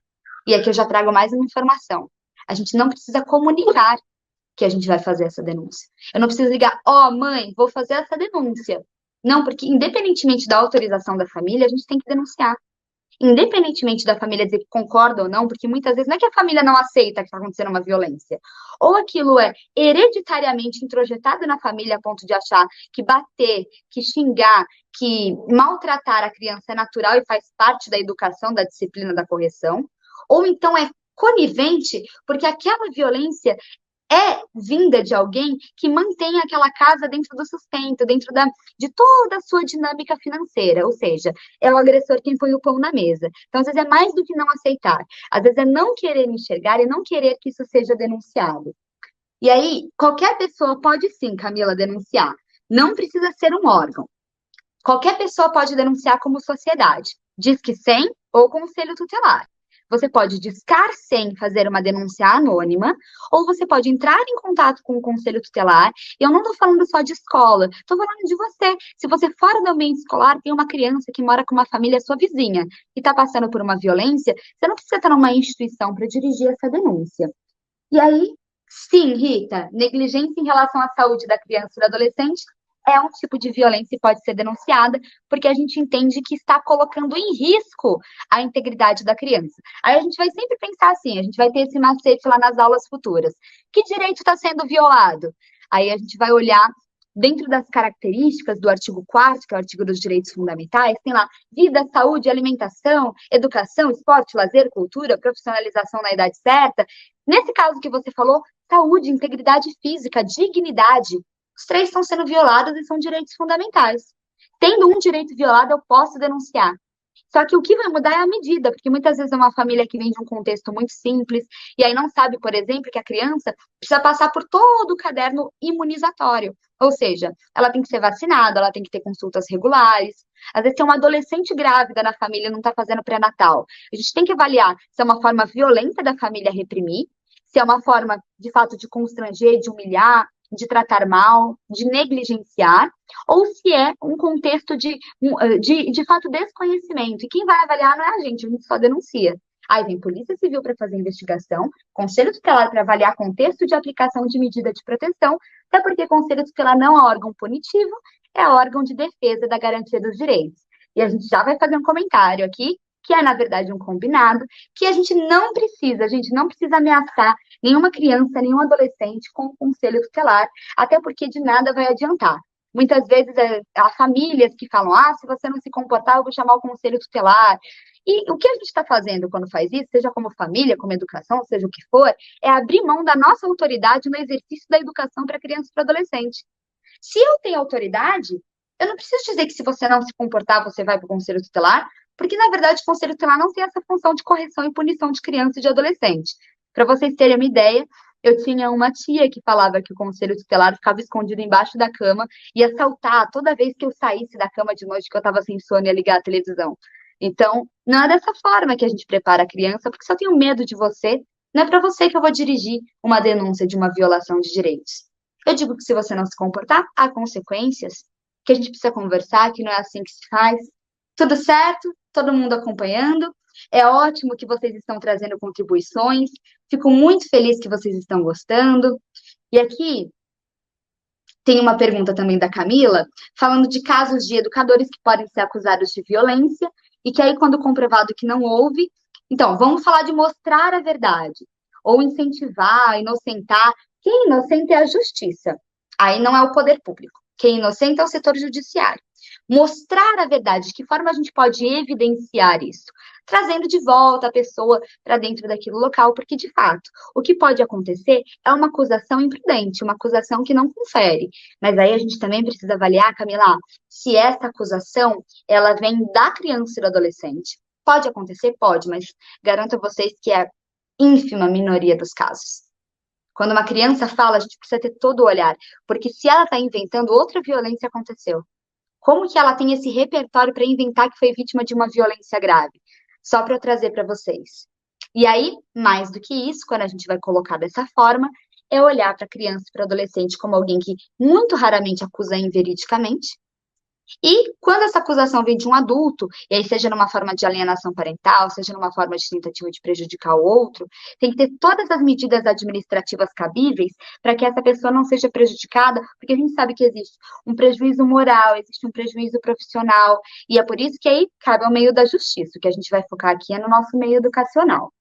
E aqui eu já trago mais uma informação. A gente não precisa comunicar que a gente vai fazer essa denúncia. Eu não preciso ligar, mãe, vou fazer essa denúncia. Não, porque independentemente da autorização da família, a gente tem que denunciar. Independentemente da família dizer que concorda ou não, porque muitas vezes não é que a família não aceita que está acontecendo uma violência, ou aquilo é hereditariamente introjetado na família a ponto de achar que bater, que xingar, que maltratar a criança é natural e faz parte da educação, da disciplina, da correção, ou então é conivente porque aquela violência é vinda de alguém que mantém aquela casa dentro do sustento, dentro de toda a sua dinâmica financeira, ou seja, é o agressor quem põe o pão na mesa. Então, às vezes é mais do que não aceitar, às vezes é não querer enxergar e não querer que isso seja denunciado. E aí, qualquer pessoa pode sim, Camila, denunciar, não precisa ser um órgão. Qualquer pessoa pode denunciar como sociedade, Disque 100 ou Conselho Tutelar. Você pode discar sem fazer uma denúncia anônima, ou você pode entrar em contato com o Conselho Tutelar. E eu não estou falando só de escola, estou falando de você. Se você fora do ambiente escolar tem uma criança que mora com uma família sua vizinha e está passando por uma violência, você não precisa estar numa instituição para dirigir essa denúncia. E aí, sim, Rita, negligência em relação à saúde da criança e do adolescente é um tipo de violência e pode ser denunciada, porque a gente entende que está colocando em risco a integridade da criança. Aí a gente vai sempre pensar assim, a gente vai ter esse macete lá nas aulas futuras. Que direito está sendo violado? Aí a gente vai olhar dentro das características do artigo 4º, que é o artigo dos direitos fundamentais, tem lá vida, saúde, alimentação, educação, esporte, lazer, cultura, profissionalização na idade certa. Nesse caso que você falou, saúde, integridade física, dignidade, os 3 estão sendo violados e são direitos fundamentais. Tendo um direito violado, eu posso denunciar. Só que o que vai mudar é a medida, porque muitas vezes é uma família que vem de um contexto muito simples, e aí não sabe, por exemplo, que a criança precisa passar por todo o caderno imunizatório. Ou seja, ela tem que ser vacinada, ela tem que ter consultas regulares. Às vezes tem uma adolescente grávida na família e não está fazendo pré-natal. A gente tem que avaliar se é uma forma violenta da família reprimir, se é uma forma, de fato, de constranger, de humilhar, de tratar mal, de negligenciar, ou se é um contexto de fato, desconhecimento. E quem vai avaliar não é a gente só denuncia. Aí vem Polícia Civil para fazer investigação, Conselho Tutelar para avaliar contexto de aplicação de medida de proteção, até porque Conselho Tutelar não é órgão punitivo, é órgão de defesa da garantia dos direitos. E a gente já vai fazer um comentário aqui, que é, na verdade, um combinado, que a gente não precisa ameaçar nenhuma criança, nenhum adolescente com o conselho tutelar, até porque de nada vai adiantar. Muitas vezes há famílias que falam, se você não se comportar, eu vou chamar o conselho tutelar. E o que a gente está fazendo quando faz isso, seja como família, como educação, seja o que for, é abrir mão da nossa autoridade no exercício da educação para criança e para adolescente. Se eu tenho autoridade, eu não preciso dizer que se você não se comportar, você vai para o conselho tutelar, porque, na verdade, o conselho tutelar não tem essa função de correção e punição de criança e de adolescente. Para vocês terem uma ideia, eu tinha uma tia que falava que o conselho tutelar ficava escondido embaixo da cama e ia saltar toda vez que eu saísse da cama de noite, que eu estava sem sono e ia ligar a televisão. Então, não é dessa forma que a gente prepara a criança, porque se eu tenho medo de você, não é para você que eu vou dirigir uma denúncia de uma violação de direitos. Eu digo que se você não se comportar, há consequências, que a gente precisa conversar, que não é assim que se faz. Tudo certo? Todo mundo acompanhando? É ótimo que vocês estão trazendo contribuições. Fico muito feliz que vocês estão gostando. E aqui tem uma pergunta também da Camila, falando de casos de educadores que podem ser acusados de violência e que aí, quando comprovado que não houve, então, vamos falar de mostrar a verdade, ou incentivar, inocentar. Quem inocenta é a justiça. Aí não é o poder público. Quem inocenta é o setor judiciário. Mostrar a verdade, de que forma a gente pode evidenciar isso? Trazendo de volta a pessoa para dentro daquele local, porque, de fato, o que pode acontecer é uma acusação imprudente, uma acusação que não confere. Mas aí a gente também precisa avaliar, Camila, se essa acusação, ela vem da criança e do adolescente. Pode acontecer? Pode, mas garanto a vocês que é a ínfima minoria dos casos. Quando uma criança fala, a gente precisa ter todo o olhar, porque se ela está inventando, outra violência aconteceu. Como que ela tem esse repertório para inventar que foi vítima de uma violência grave? Só para eu trazer para vocês. E aí, mais do que isso, quando a gente vai colocar dessa forma, é olhar para a criança e para o adolescente como alguém que muito raramente acusa inveridicamente. E quando essa acusação vem de um adulto, e aí seja numa forma de alienação parental, seja numa forma de tentativa de prejudicar o outro, tem que ter todas as medidas administrativas cabíveis para que essa pessoa não seja prejudicada, porque a gente sabe que existe um prejuízo moral, existe um prejuízo profissional, e é por isso que aí cabe ao meio da justiça. O que a gente vai focar aqui é no nosso meio educacional.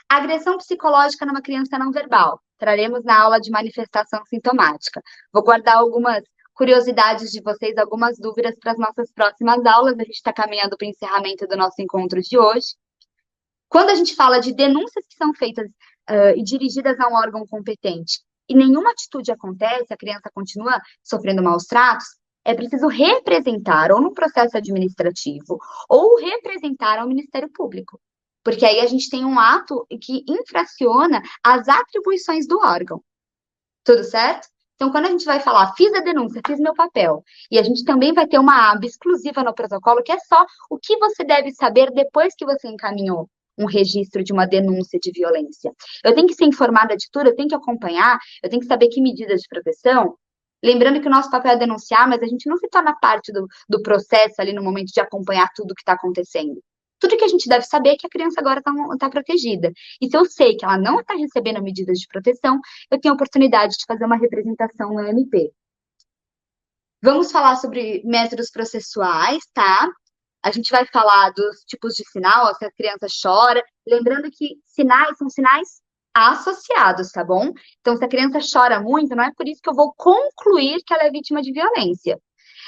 Agressão psicológica numa criança não verbal. Traremos na aula de manifestação sintomática. Vou guardar algumas curiosidades de vocês, algumas dúvidas para as nossas próximas aulas. A gente está caminhando para o encerramento do nosso encontro de hoje. Quando a gente fala de denúncias que são feitas e dirigidas a um órgão competente e nenhuma atitude acontece, a criança continua sofrendo maus tratos, é preciso representar ou no processo administrativo ou representar ao Ministério Público. Porque aí a gente tem um ato que infraciona as atribuições do órgão. Tudo certo? Então, quando a gente vai falar, fiz a denúncia, fiz meu papel, e a gente também vai ter uma aba exclusiva no protocolo, que é só o que você deve saber depois que você encaminhou um registro de uma denúncia de violência. Eu tenho que ser informada de tudo, eu tenho que acompanhar, eu tenho que saber que medidas de proteção. Lembrando que o nosso papel é denunciar, mas a gente não se torna parte do processo ali no momento de acompanhar tudo o que está acontecendo. Tudo que a gente deve saber é que a criança agora está protegida. E se eu sei que ela não está recebendo medidas de proteção, eu tenho a oportunidade de fazer uma representação no MP. Vamos falar sobre métodos processuais, tá? A gente vai falar dos tipos de sinal, ó, se a criança chora. Lembrando que sinais são sinais associados, tá bom? Então, se a criança chora muito, não é por isso que eu vou concluir que ela é vítima de violência.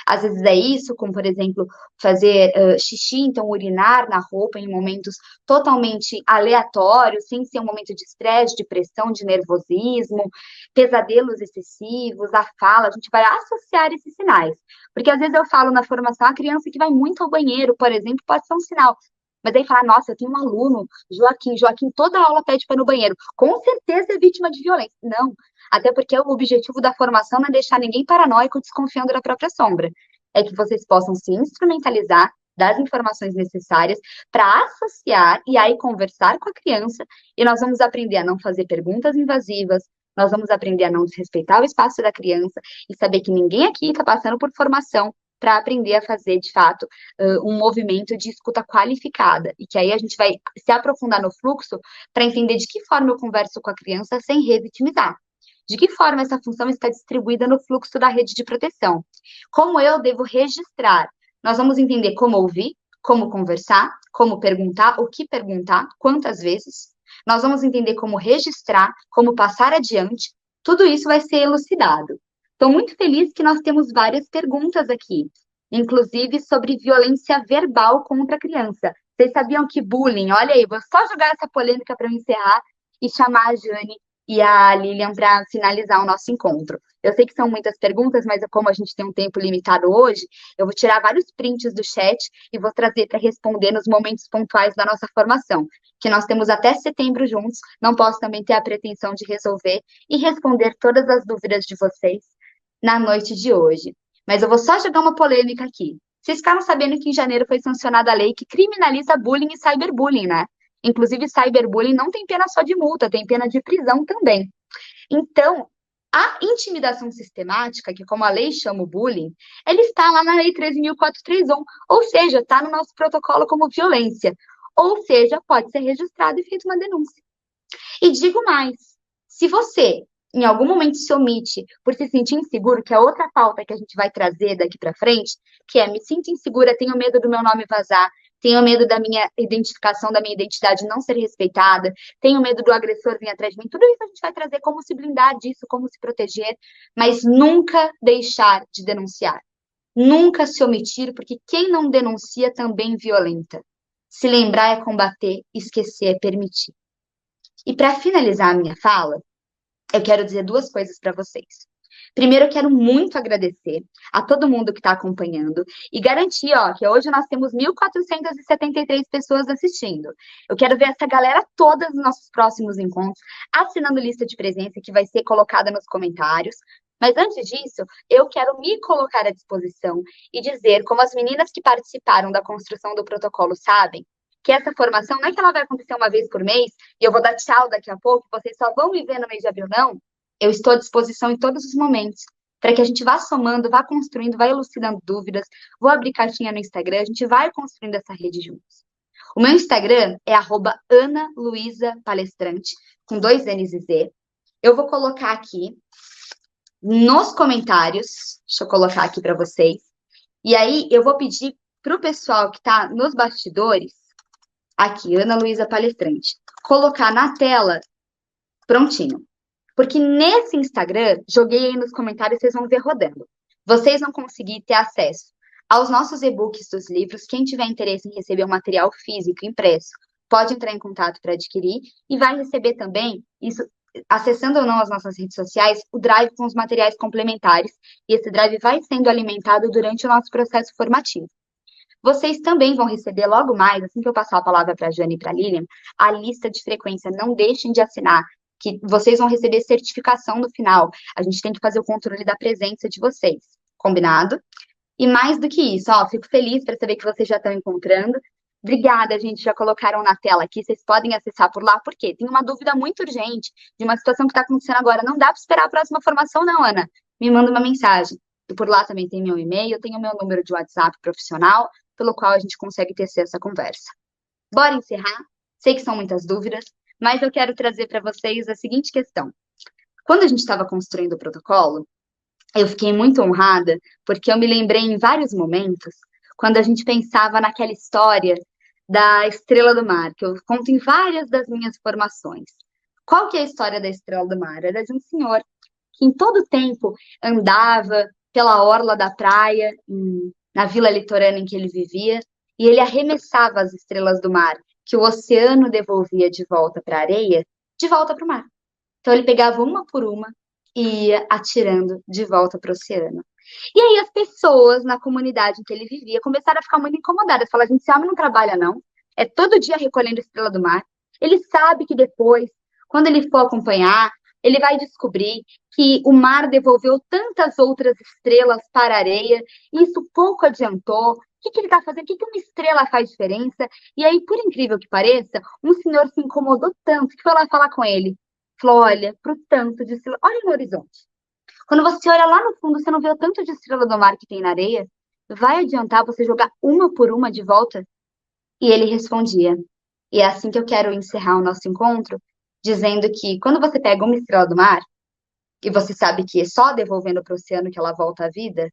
Às vezes é isso, como, por exemplo, fazer xixi, então urinar na roupa em momentos totalmente aleatórios, sem ser um momento de estresse, de pressão, de nervosismo, pesadelos excessivos, a fala, a gente vai associar esses sinais. Porque às vezes eu falo na formação, a criança que vai muito ao banheiro, por exemplo, pode ser um sinal. Mas aí fala, nossa, eu tenho um aluno, Joaquim toda aula pede para ir no banheiro. Com certeza é vítima de violência. Não, até porque o objetivo da formação não é deixar ninguém paranoico desconfiando da própria sombra. É que vocês possam se instrumentalizar das informações necessárias para associar e aí conversar com a criança, e nós vamos aprender a não fazer perguntas invasivas, nós vamos aprender a não desrespeitar o espaço da criança e saber que ninguém aqui está passando por formação para aprender a fazer, de fato, um movimento de escuta qualificada. E que aí a gente vai se aprofundar no fluxo para entender de que forma eu converso com a criança sem revitimizar. De que forma essa função está distribuída no fluxo da rede de proteção. Como eu devo registrar. Nós vamos entender como ouvir, como conversar, como perguntar, o que perguntar, quantas vezes. Nós vamos entender como registrar, como passar adiante. Tudo isso vai ser elucidado. Estou muito feliz que nós temos várias perguntas aqui, inclusive sobre violência verbal contra a criança. Vocês sabiam que bullying, olha aí, vou só jogar essa polêmica para eu encerrar e chamar a Jane e a Lilian para finalizar o nosso encontro. Eu sei que são muitas perguntas, mas como a gente tem um tempo limitado hoje, eu vou tirar vários prints do chat e vou trazer para responder nos momentos pontuais da nossa formação, que nós temos até setembro juntos, não posso também ter a pretensão de resolver e responder todas as dúvidas de vocês na noite de hoje. Mas eu vou só jogar uma polêmica aqui. Vocês ficaram sabendo que em janeiro foi sancionada a lei que criminaliza bullying e cyberbullying, né? Inclusive, cyberbullying não tem pena só de multa, tem pena de prisão também. Então, a intimidação sistemática, que como a lei chama o bullying, ele está lá na Lei 13.431, ou seja, está no nosso protocolo como violência. Ou seja, pode ser registrado e feita uma denúncia. E digo mais, se você em algum momento se omite por se sentir inseguro, que é outra pauta que a gente vai trazer daqui para frente, que é me sinto insegura, tenho medo do meu nome vazar, tenho medo da minha identificação, da minha identidade não ser respeitada, tenho medo do agressor vir atrás de mim, tudo isso a gente vai trazer como se blindar disso, como se proteger, mas nunca deixar de denunciar, nunca se omitir, porque quem não denuncia também violenta. Se lembrar é combater, esquecer é permitir. E para finalizar a minha fala, eu quero dizer duas coisas para vocês. Primeiro, eu quero muito agradecer a todo mundo que está acompanhando e garantir, que hoje nós temos 1.473 pessoas assistindo. Eu quero ver essa galera toda nos nossos próximos encontros, assinando lista de presença que vai ser colocada nos comentários. Mas antes disso, eu quero me colocar à disposição e dizer, como as meninas que participaram da construção do protocolo sabem, que essa formação não é que ela vai acontecer uma vez por mês e eu vou dar tchau daqui a pouco, vocês só vão me ver no mês de abril, não. Eu estou à disposição em todos os momentos, para que a gente vá somando, vá construindo, vá elucidando dúvidas, vou abrir caixinha no Instagram, a gente vai construindo essa rede juntos. O meu Instagram é @AnaLuisaPalestrante, com 2 N's e Z. Eu vou colocar aqui nos comentários, deixa eu colocar aqui para vocês, e aí eu vou pedir para o pessoal que está nos bastidores, aqui, Ana Luísa Palestrante, colocar na tela prontinho. Porque nesse Instagram, joguei aí nos comentários, vocês vão ver rodando. Vocês vão conseguir ter acesso aos nossos e-books dos livros. Quem tiver interesse em receber o material físico impresso, pode entrar em contato para adquirir e vai receber também, isso, acessando ou não as nossas redes sociais, o Drive com os materiais complementares. E esse Drive vai sendo alimentado durante o nosso processo formativo. Vocês também vão receber logo mais, assim que eu passar a palavra para a Jane e para a Lilian, a lista de frequência. Não deixem de assinar, que vocês vão receber certificação no final. A gente tem que fazer o controle da presença de vocês. Combinado? E mais do que isso, fico feliz para saber que vocês já estão encontrando. Obrigada, gente, já colocaram na tela aqui. Vocês podem acessar por lá, porque tem uma dúvida muito urgente de uma situação que está acontecendo agora. Não dá para esperar a próxima formação, não, Ana. Me manda uma mensagem. E por lá também tem meu e-mail, tem o meu número de WhatsApp profissional, pelo qual a gente consegue tecer essa conversa. Bora encerrar? Sei que são muitas dúvidas, mas eu quero trazer para vocês a seguinte questão. Quando a gente estava construindo o protocolo, Eu fiquei muito honrada, porque eu me lembrei em vários momentos, quando a gente pensava naquela história da Estrela do Mar, que eu conto em várias das minhas formações. Qual que é a história da Estrela do Mar? Era de um senhor que em todo tempo andava pela orla da praia, na vila litorânea em que ele vivia, e ele arremessava as estrelas do mar, que o oceano devolvia de volta para a areia, de volta para o mar. Então ele pegava uma por uma e ia atirando de volta para o oceano. E aí as pessoas na comunidade em que ele vivia começaram a ficar muito incomodadas. Falaram, gente, esse homem não trabalha não, é todo dia recolhendo estrela do mar. Ele sabe que depois, quando ele for acompanhar, ele vai descobrir que o mar devolveu tantas outras estrelas para a areia, e isso pouco adiantou. O que ele está fazendo? O que uma estrela faz diferença? E aí, por incrível que pareça, um senhor se incomodou tanto que foi lá falar com ele. Falou, olha, pro tanto de estrela, olha no horizonte. Quando você olha lá no fundo, você não vê o tanto de estrela do mar que tem na areia? Vai adiantar você jogar uma por uma de volta? E ele respondia. E é assim que eu quero encerrar o nosso encontro, dizendo que quando você pega uma estrela do mar, e você sabe que é só devolvendo para o oceano que ela volta à vida,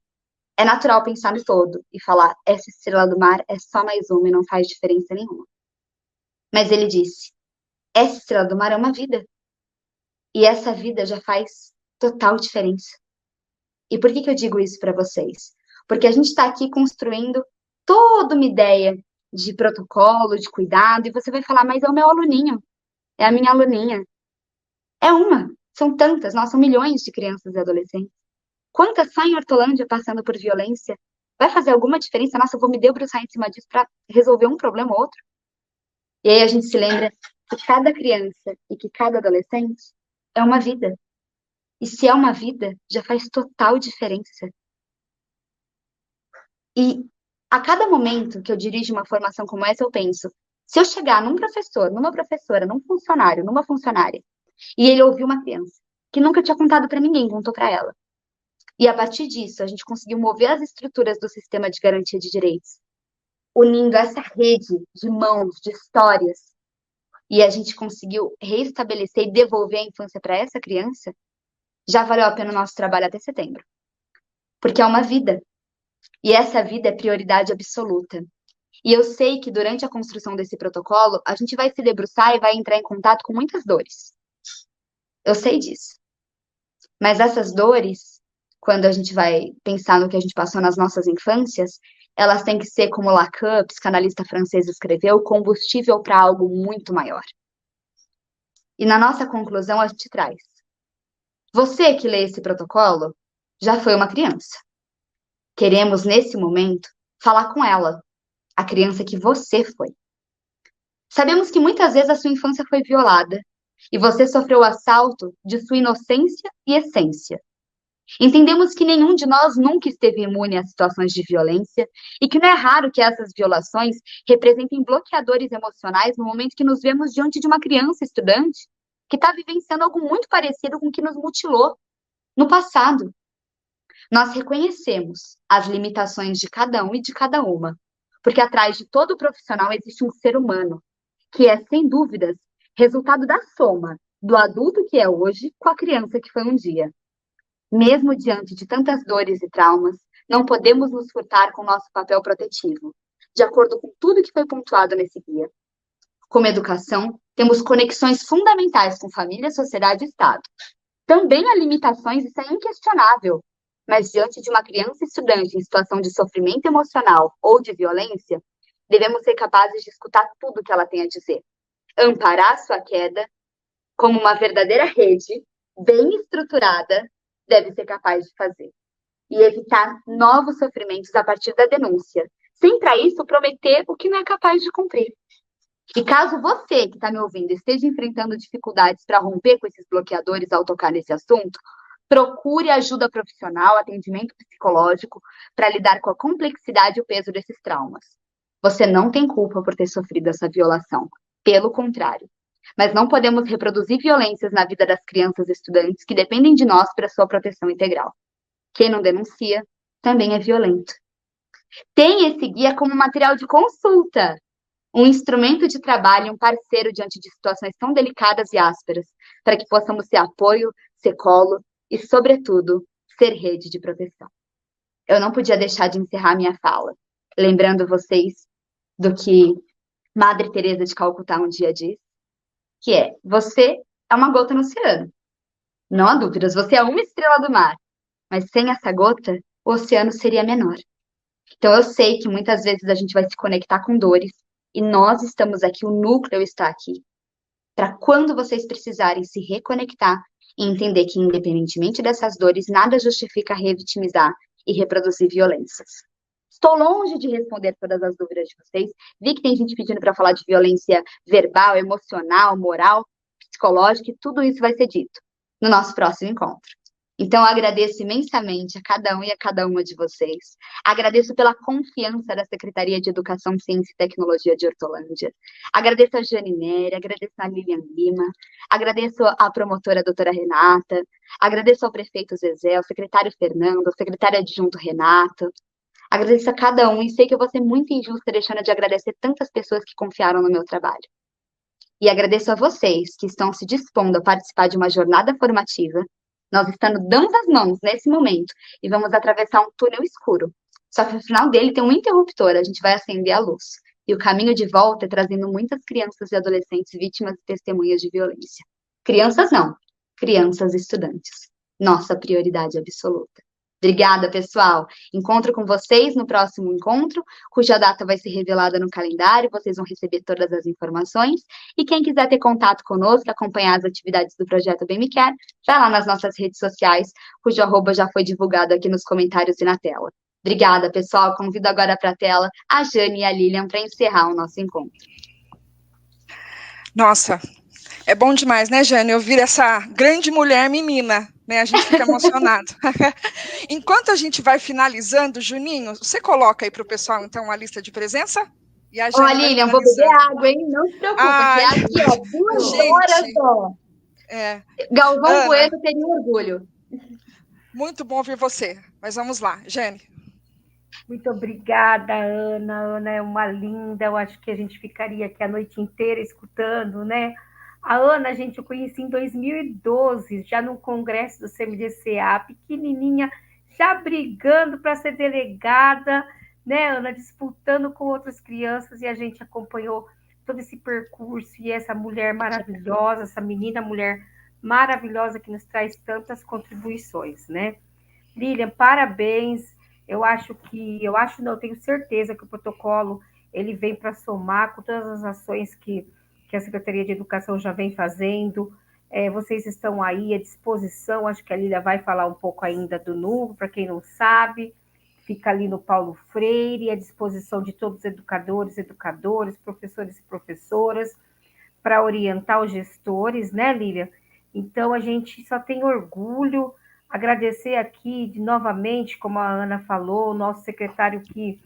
é natural pensar no todo e falar, essa estrela do mar é só mais uma e não faz diferença nenhuma. Mas ele disse, essa estrela do mar é uma vida. E essa vida já faz total diferença. E por que eu digo isso para vocês? Porque a gente está aqui construindo toda uma ideia de protocolo, de cuidado, e você vai falar, mas é o meu aluninho, é a minha aluninha. É uma, são tantas, nós são milhões de crianças e adolescentes. Quantas saem em Hortolândia passando por violência? Vai fazer alguma diferença? Nossa, eu vou me debruçar em cima disso para resolver um problema ou outro? E aí a gente se lembra que cada criança e que cada adolescente é uma vida. E se é uma vida, já faz total diferença. E a cada momento que eu dirijo uma formação como essa, eu penso, se eu chegar num professor, numa professora, num funcionário, numa funcionária, e ele ouviu uma criança que nunca tinha contado para ninguém, contou para ela. E a partir disso, a gente conseguiu mover as estruturas do sistema de garantia de direitos, unindo essa rede de mãos, de histórias, e a gente conseguiu reestabelecer e devolver a infância para essa criança, já valeu a pena o nosso trabalho até setembro. Porque é uma vida. E essa vida é prioridade absoluta. E eu sei que durante a construção desse protocolo, a gente vai se debruçar e vai entrar em contato com muitas dores. Eu sei disso. Mas essas dores, quando a gente vai pensar no que a gente passou nas nossas infâncias, elas têm que ser, como Lacan, psicanalista francês, escreveu, combustível para algo muito maior. E na nossa conclusão, a gente traz. Você que lê esse protocolo já foi uma criança. Queremos, nesse momento, falar com ela, a criança que você foi. Sabemos que muitas vezes a sua infância foi violada e você sofreu o assalto de sua inocência e essência. Entendemos que nenhum de nós nunca esteve imune a situações de violência e que não é raro que essas violações representem bloqueadores emocionais no momento que nos vemos diante de uma criança estudante que está vivenciando algo muito parecido com o que nos mutilou no passado. Nós reconhecemos as limitações de cada um e de cada uma, porque atrás de todo profissional existe um ser humano, que é, sem dúvidas, resultado da soma do adulto que é hoje com a criança que foi um dia. Mesmo diante de tantas dores e traumas, não podemos nos furtar com nosso papel protetivo, de acordo com tudo que foi pontuado nesse guia. Como educação, temos conexões fundamentais com família, sociedade e Estado. Também há limitações, isso é inquestionável, mas diante de uma criança estudante em situação de sofrimento emocional ou de violência, devemos ser capazes de escutar tudo que ela tem a dizer. Amparar sua queda, como uma verdadeira rede, bem estruturada, deve ser capaz de fazer. E evitar novos sofrimentos a partir da denúncia, sem para isso prometer o que não é capaz de cumprir. E caso você que está me ouvindo esteja enfrentando dificuldades para romper com esses bloqueadores ao tocar nesse assunto, procure ajuda profissional, atendimento psicológico, para lidar com a complexidade e o peso desses traumas. Você não tem culpa por ter sofrido essa violação. Pelo contrário. Mas não podemos reproduzir violências na vida das crianças e estudantes que dependem de nós para sua proteção integral. Quem não denuncia também é violento. Tem esse guia como material de consulta, um instrumento de trabalho e um parceiro diante de situações tão delicadas e ásperas, para que possamos ser apoio, ser colo e, sobretudo, ser rede de proteção. Eu não podia deixar de encerrar minha fala, lembrando vocês do que Madre Teresa de Calcutá um dia disse, que é: você é uma gota no oceano. Não há dúvidas, você é uma estrela do mar, mas sem essa gota, o oceano seria menor. Então eu sei que muitas vezes a gente vai se conectar com dores, e nós estamos aqui, o núcleo está aqui, para quando vocês precisarem se reconectar e entender que, independentemente dessas dores, nada justifica revitimizar e reproduzir violências. Estou longe de responder todas as dúvidas de vocês. Vi que tem gente pedindo para falar de violência verbal, emocional, moral, psicológica, e tudo isso vai ser dito no nosso próximo encontro. Então, eu agradeço imensamente a cada um e a cada uma de vocês. Agradeço pela confiança da Secretaria de Educação, Ciência e Tecnologia de Hortolândia. Agradeço a Jane Nery, agradeço a Lilian Lima, agradeço à promotora a doutora Renata, agradeço ao prefeito Zezé, ao secretário Fernando, ao secretário adjunto Renato. Agradeço a cada um e sei que eu vou ser muito injusta deixando de agradecer tantas pessoas que confiaram no meu trabalho. E agradeço a vocês que estão se dispondo a participar de uma jornada formativa. Nós estamos dando as mãos nesse momento e vamos atravessar um túnel escuro. Só que no final dele tem um interruptor, a gente vai acender a luz. E o caminho de volta é trazendo muitas crianças e adolescentes vítimas e testemunhas de violência. Crianças não, crianças e estudantes. Nossa prioridade absoluta. Obrigada, pessoal. Encontro com vocês no próximo encontro, cuja data vai ser revelada no calendário, vocês vão receber todas as informações. E quem quiser ter contato conosco, acompanhar as atividades do Projeto Bem Me Quer, vai lá nas nossas redes sociais, cujo arroba já foi divulgado aqui nos comentários e na tela. Obrigada, pessoal. Convido agora para a tela a Jane e a Lilian para encerrar o nosso encontro. Nossa, é bom demais, né, Jane? Ouvir essa grande mulher menina, né? A gente fica emocionado. Enquanto a gente vai finalizando, Juninho, você coloca aí para o pessoal, então, a lista de presença? E a Jane Lilian, vou beber água, hein? Não se preocupe, que é aqui, ó, 2 horas só. Galvão Bueno teria orgulho. Muito bom ouvir você, mas vamos lá, Jane. Muito obrigada, Ana. Ana é uma linda, eu acho que a gente ficaria aqui a noite inteira escutando, né? A Ana, gente, eu conheci em 2012, já no congresso do CMDCA, pequenininha, já brigando para ser delegada, né, Ana, disputando com outras crianças, e a gente acompanhou todo esse percurso, e essa mulher maravilhosa, essa menina mulher maravilhosa que nos traz tantas contribuições, né? Lilian, parabéns. Eu tenho certeza que o protocolo ele vem para somar com todas as ações que a Secretaria de Educação já vem fazendo. Vocês estão aí à disposição, acho que a Lília vai falar um pouco ainda do núcleo, para quem não sabe, fica ali no Paulo Freire, à disposição de todos os educadores, professores e professoras, para orientar os gestores, né, Lília? Então, a gente só tem orgulho, agradecer aqui novamente, como a Ana falou, o nosso secretário que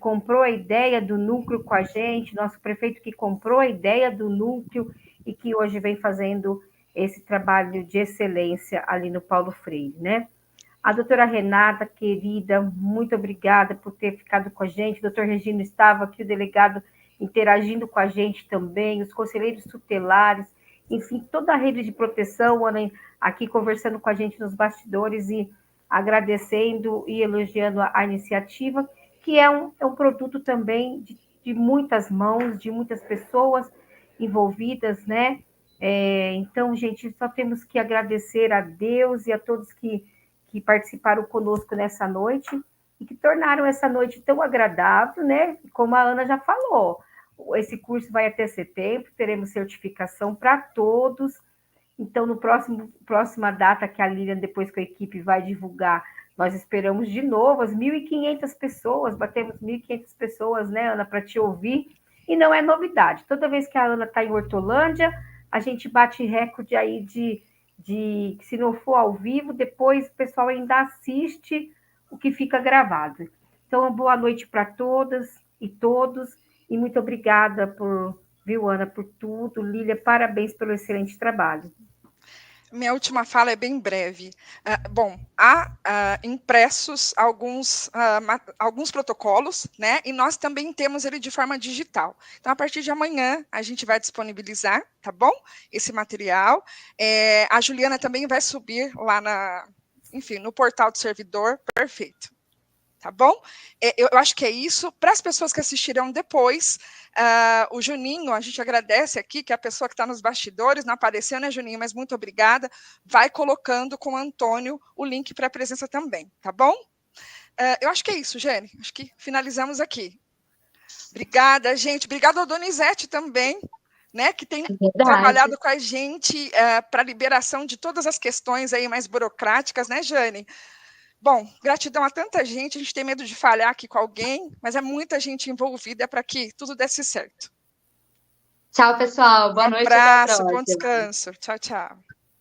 comprou a ideia do núcleo com a gente, nosso prefeito que comprou a ideia do núcleo e que hoje vem fazendo esse trabalho de excelência ali no Paulo Freire, né? A doutora Renata, querida, muito obrigada por ter ficado com a gente. O doutor Regino estava aqui, o delegado interagindo com a gente também, os conselheiros tutelares, enfim, toda a rede de proteção, Ana, aqui conversando com a gente nos bastidores e agradecendo e elogiando a iniciativa, que é um produto também de muitas mãos, de muitas pessoas envolvidas, né? Então, gente, só temos que agradecer a Deus e a todos que participaram conosco nessa noite e que tornaram essa noite tão agradável, né? Como a Ana já falou, esse curso vai até setembro, teremos certificação para todos. Então, no próxima data que a Lilian, depois com a equipe, vai divulgar, nós esperamos de novo as 1.500 pessoas, batemos 1.500 pessoas, né, Ana, para te ouvir, e não é novidade. Toda vez que a Ana está em Hortolândia, a gente bate recorde aí de se não for ao vivo, depois o pessoal ainda assiste o que fica gravado. Então, boa noite para todas e todos, e muito obrigada viu, Ana, por tudo. Lília, parabéns pelo excelente trabalho. Minha última fala é bem breve. Bom, há impressos alguns protocolos, né? E nós também temos ele de forma digital. Então, a partir de amanhã, a gente vai disponibilizar, tá bom? Esse material. A Juliana também vai subir lá enfim, no portal do servidor, perfeito. Tá bom? Eu acho que é isso. Para as pessoas que assistirão depois, o Juninho, a gente agradece aqui, que é a pessoa que está nos bastidores, não apareceu, né, Juninho? Mas muito obrigada. Vai colocando com o Antônio o link para a presença também, tá bom? Eu acho que é isso, Jane. Acho que finalizamos aqui. Obrigada, gente. Obrigada ao Donizete também, né, que tem trabalhado com a gente para a liberação de todas as questões aí mais burocráticas, né, Jane? Bom, gratidão a tanta gente, a gente tem medo de falhar aqui com alguém, mas é muita gente envolvida para que tudo desse certo. Tchau, pessoal. Boa noite. Um abraço, bom descanso. Tchau, tchau.